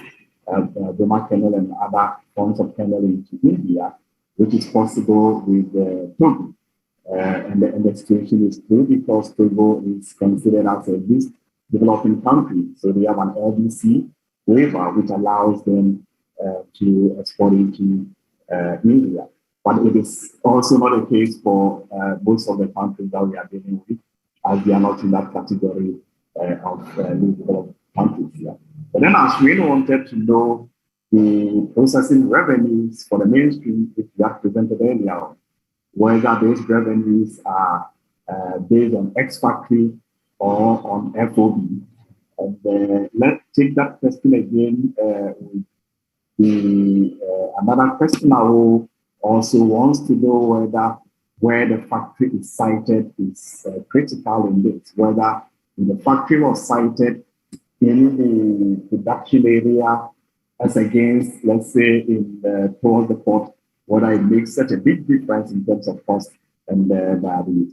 Burma kernel and other forms of kernel into India, which is possible with Togo. And the situation is true because Togo is considered as a least developing country. So they have an LDC waiver which allows them to export into India. But it is also not the case for most of the countries that we are dealing with, as they are not in that category of least developed countries. Yeah. But then as we wanted to know the processing revenues for the mainstream, which we have presented earlier, whether those revenues are based on ex-factory or on FOB. And let's take that question again with another questioner who also wants to know whether where the factory is sited is critical in this, whether the factory was sited in the production area as against, let's say, towards the port, whether it makes such a big difference in terms of cost and viability.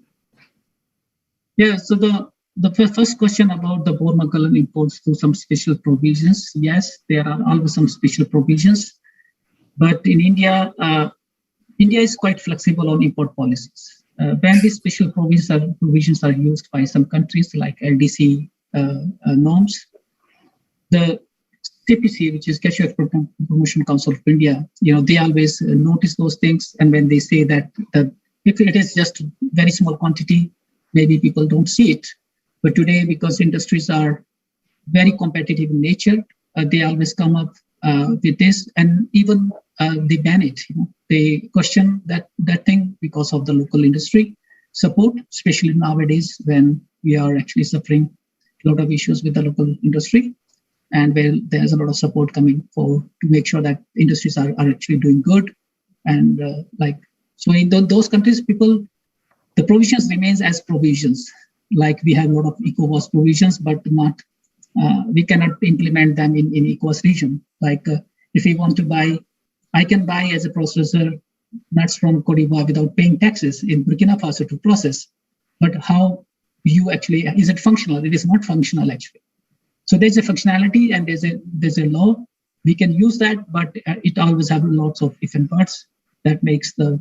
Yeah, so the first question about the Burma color imports through some special provisions. Yes, there are always some special provisions, but in India, India is quite flexible on import policies. When these special provisions are used by some countries like LDC norms, the CPC, which is Cashew Promotion Council of India, they always notice those things, and when they say that if it is just very small quantity, maybe people don't see it. But today, because industries are very competitive in nature, they always come up with this, and even they ban it. They question that thing because of the local industry support, especially nowadays when we are actually suffering a lot of issues with the local industry, and where there's a lot of support coming to make sure that industries are actually doing good. And so in those countries, the provisions remains as provisions. Like we have a lot of ECOWAS provisions, but not we cannot implement them in ECOWAS region. Like if we want to buy, I can buy as a processor nuts from Cote d'Ivoire without paying taxes in Burkina Faso to process. But how you actually, is it functional? It is not functional actually. So there's a functionality and there's a law. We can use that, but it always has lots of if and buts. That makes the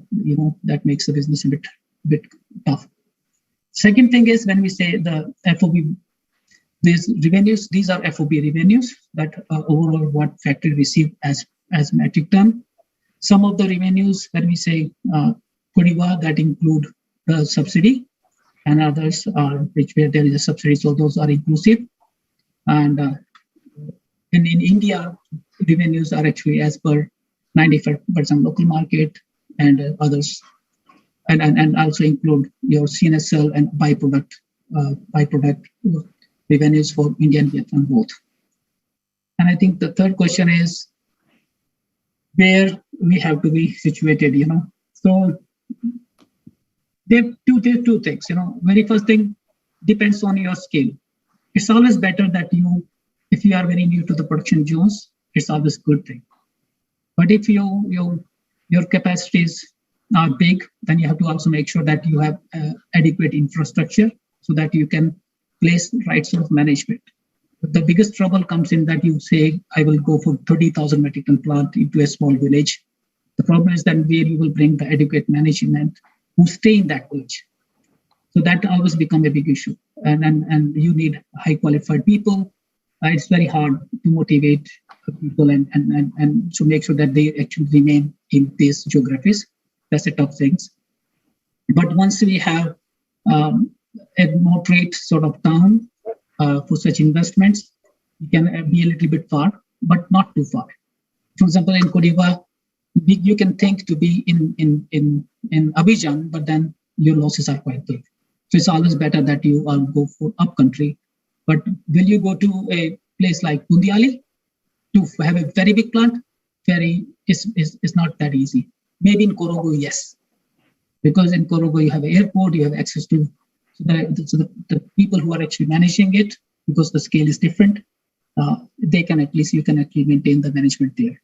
business a bit tough. Second thing is when we say the FOB, these revenues, these are FOB revenues that overall what factory received as metric ton. Some of the revenues when we say Cote d'Ivoire, that include the subsidy, and others are where there is a subsidy, so those are inclusive. And in India, revenues are actually as per 95% local market, and others, and also include your CNSL and byproduct revenues for India and Vietnam both. And I think the third question is where we have to be situated. So there are two things. Very first thing depends on your scale. It's always better that if you are very new to the production zones, it's always a good thing. But if your capacities are big, then you have to also make sure that you have adequate infrastructure so that you can place right sort of management. But the biggest trouble comes in that you say, I will go for 30,000 metric ton plant into a small village. The problem is then where you will bring the adequate management who stay in that village. So that always become a big issue. And you need high qualified people. It's very hard to motivate people and to make sure that they actually remain in these geographies. That's a tough thing. But once we have a moderate sort of town for such investments, we can be a little bit far, but not too far. For example, in Cote d'Ivoire, you can think to be in Abidjan, but then your losses are quite big. So it's always better that you go for upcountry. But will you go to a place like Bundiali to have a very big plant? It's not that easy. Maybe in Korogo, yes. Because in Korogo, you have an airport, you have access to the people who are actually managing it, because the scale is different. You can actually maintain the management there.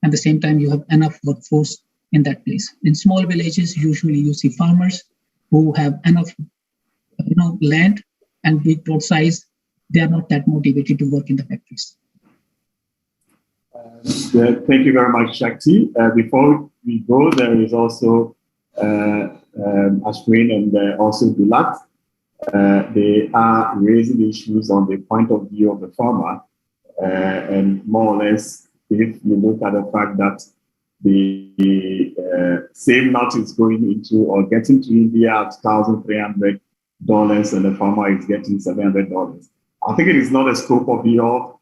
At the same time, you have enough workforce in that place. In small villages, usually you see farmers who have enough land and big plot size. They are not that motivated to work in the factories. Thank you very much, Shakti. Before we go, there is also Ashwin and also Bulat. They are raising issues on the point of view of the farmer, and more or less, if you look at the fact that the same nut is going into or getting to India at $1,300 and the farmer is getting $700. I think it is not a scope of your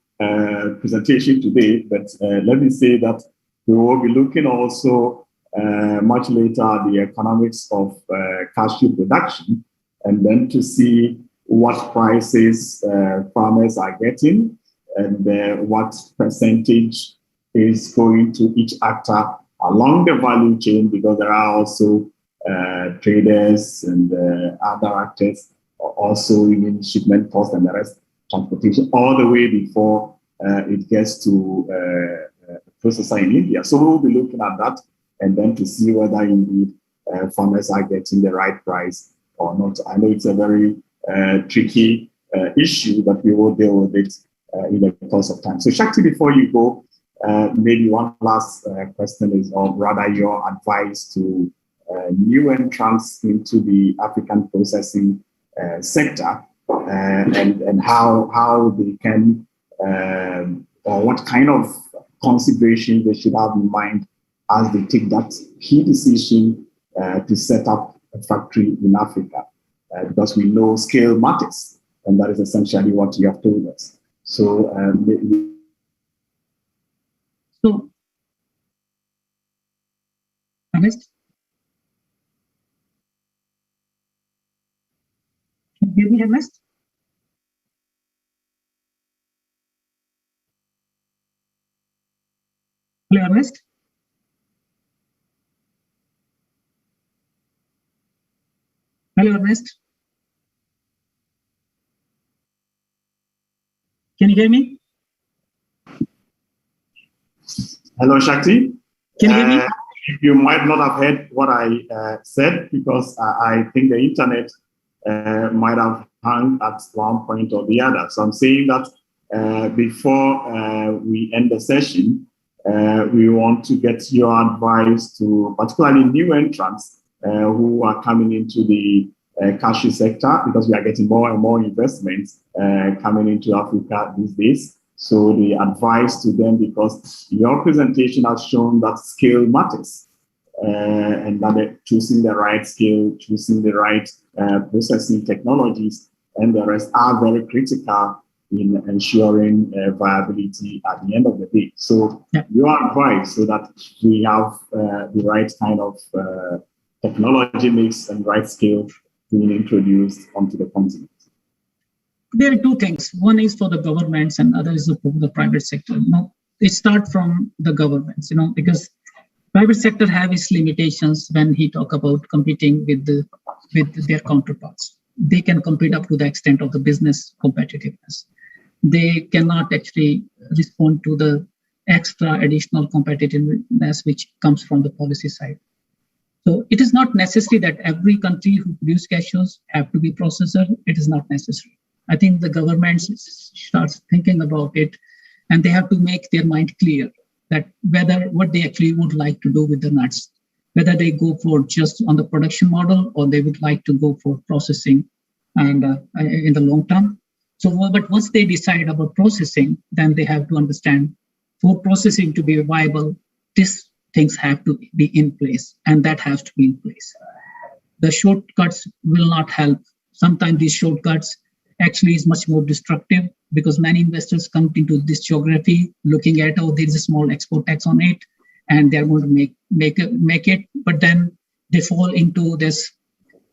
presentation today, but let me say that we will be looking also much later at the economics of cashew production, and then to see what prices farmers are getting and what percentage is going to each actor along the value chain, because there are also traders and other actors, also even shipment cost and the rest, transportation, all the way before it gets to processor in India. So we'll be looking at that and then to see whether indeed farmers are getting the right price or not. I know it's a very tricky issue, but we will deal with it in the course of time. So Shakti, before you go, maybe one last question is, or rather your advice to new entrants into the African processing sector, and how they can, or what kind of consideration they should have in mind as they take that key decision to set up a factory in Africa, because we know scale matters, and that is essentially what you have told us. So, Ernest? Can you hear me, Ernest? Hello, Ernest? Hello, Ernest? Can you hear me? Hello, Shakti. Can you hear me? You might not have heard what I said, because I think the internet might have hung at one point or the other. So I'm saying that before we end the session, we want to get your advice to particularly new entrants who are coming into the cashew sector, because we are getting more and more investments coming into Africa these days. So the advice to them, because your presentation has shown that scale matters, and that choosing the right scale, choosing the right processing technologies, and the rest are very critical in ensuring viability at the end of the day. So your advice, so that we have the right kind of technology mix and right scale being introduced onto the continent. There are two things. One is for the governments and other is for the private sector. It starts from the governments, because Private sector have its limitations when he talk about competing with their counterparts. They can compete up to the extent of the business competitiveness. They cannot actually respond to the extra additional competitiveness which comes from the policy side. So it is not necessary that every country who produce cashews have to be processor. It is not necessary. I think the government starts thinking about it, and they have to make their mind clear that what they actually would like to do with the nuts, whether they go for just on the production model or they would like to go for processing and in the long term. So, but once they decide about processing, then they have to understand for processing to be viable, these things have to be in place, and that has to be in place. The shortcuts will not help. Sometimes these shortcuts actually is much more destructive because many investors come into this geography looking at, oh, there's a small export tax on it, and they're going to make it, but then they fall into this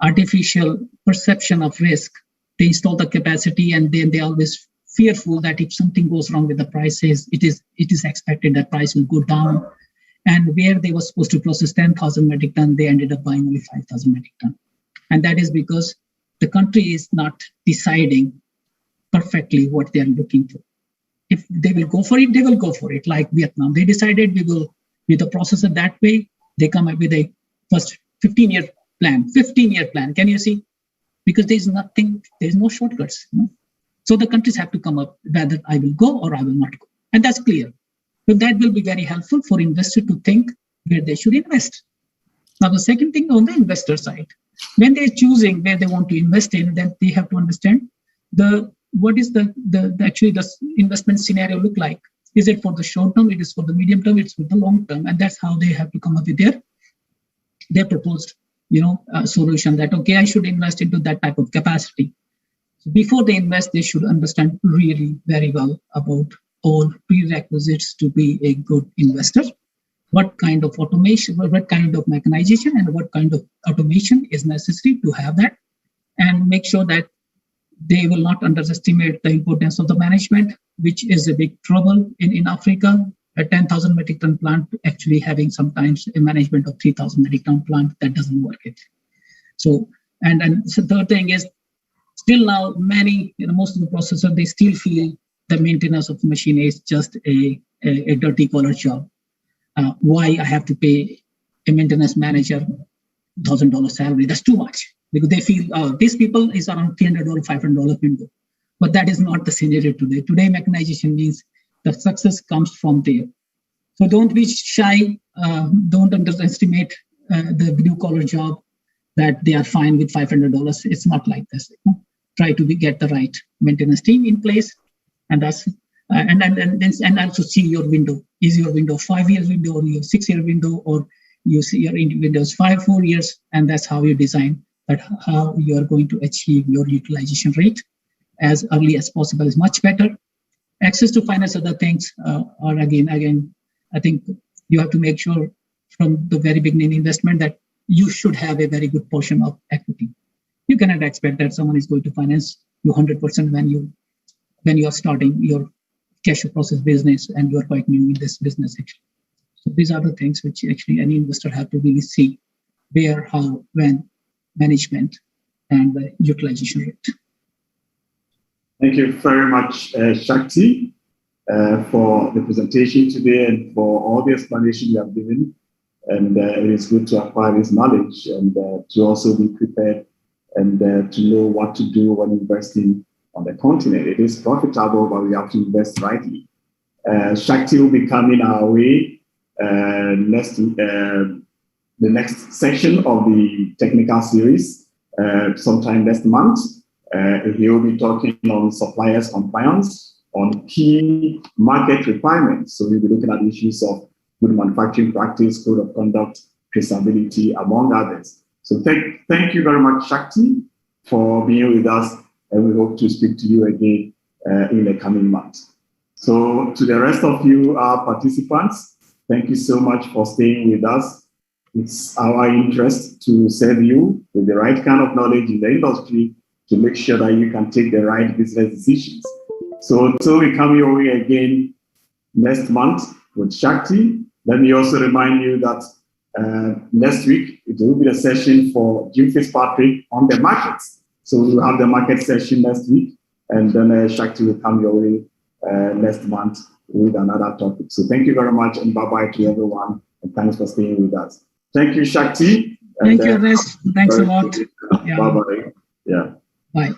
artificial perception of risk. They install the capacity, and then they always fearful that if something goes wrong with the prices, it is expected that price will go down. And where they were supposed to process 10,000 metric ton, they ended up buying only 5,000 metric ton. And that is because the country is not deciding perfectly what they are looking for. If they will go for it, they will go for it. Like Vietnam, they decided we will with the processor that way. They come up with a first 15-year plan. 15-year plan. Can you see? Because there's no shortcuts. So the countries have to come up whether I will go or I will not go. And that's clear. But that will be very helpful for investors to think where they should invest. Now, the second thing on the investor side, when they're choosing where they want to invest in, then they have to understand what is the investment scenario look like. Is it for the short term? It is for the medium term. It's for the long term, and that's how they have to come up with their proposed, solution. That okay, I should invest into that type of capacity. So before they invest, they should understand really very well about all prerequisites to be a good investor. What kind of automation, what kind of mechanization, and what kind of automation is necessary to have that, and make sure that they will not underestimate the importance of the management, which is a big trouble in Africa. A 10,000 metric ton plant actually having sometimes a management of 3,000 metric ton plant, that doesn't work it. So, and so third thing is, still now most of the processors, they still feel the maintenance of the machine is just a dirty collar job. Why I have to pay a maintenance manager $1,000 salary? That's too much, because they feel these people is around $300, $500 window. But that is not the scenario today. Today, mechanization means the success comes from there. So don't be shy. Don't underestimate the blue collar job that they are fine with $500. It's not like this. Try to get the right maintenance team in place, and that's and also see your window. Is your window 5 years window, or your 6 year window, or you see your windows 4 years, and that's how you design that, how you are going to achieve your utilization rate as early as possible is much better. Access to finance, other things are again, I think you have to make sure from the very beginning investment that you should have a very good portion of equity. You cannot expect that someone is going to finance you 100% when you are starting your cashew process business and you are quite new in this business actually. So these are the things which actually any investor have to really see: where, how, when, management, and the utilization rate. Thank you very much, Shakti, for the presentation today and for all the explanation you have given. And it is good to acquire this knowledge and to also be prepared and to know what to do when investing on the continent. It is profitable, but we have to invest rightly. Shakti will be coming our way the next section of the technical series sometime next month. He will be talking on suppliers compliance, on key market requirements. So we'll be looking at issues of good manufacturing practice, code of conduct, traceability, among others. So thank you very much, Shakti, for being with us, and we hope to speak to you again in the coming months. So to the rest of you, our participants, thank you so much for staying with us. It's our interest to serve you with the right kind of knowledge in the industry to make sure that you can take the right business decisions. So until we come your way again next month with Shakti, Let me also remind you that next week, it will be a session for Jim Fitzpatrick on the markets. So we'll have the market session next week, and then Shakti will come your way next month with another topic. So thank you very much, and bye-bye to everyone, and thanks for staying with us. Thank you, Shakti. Thank you, Ernest. Thanks a lot. Bye-bye. Yeah. Bye.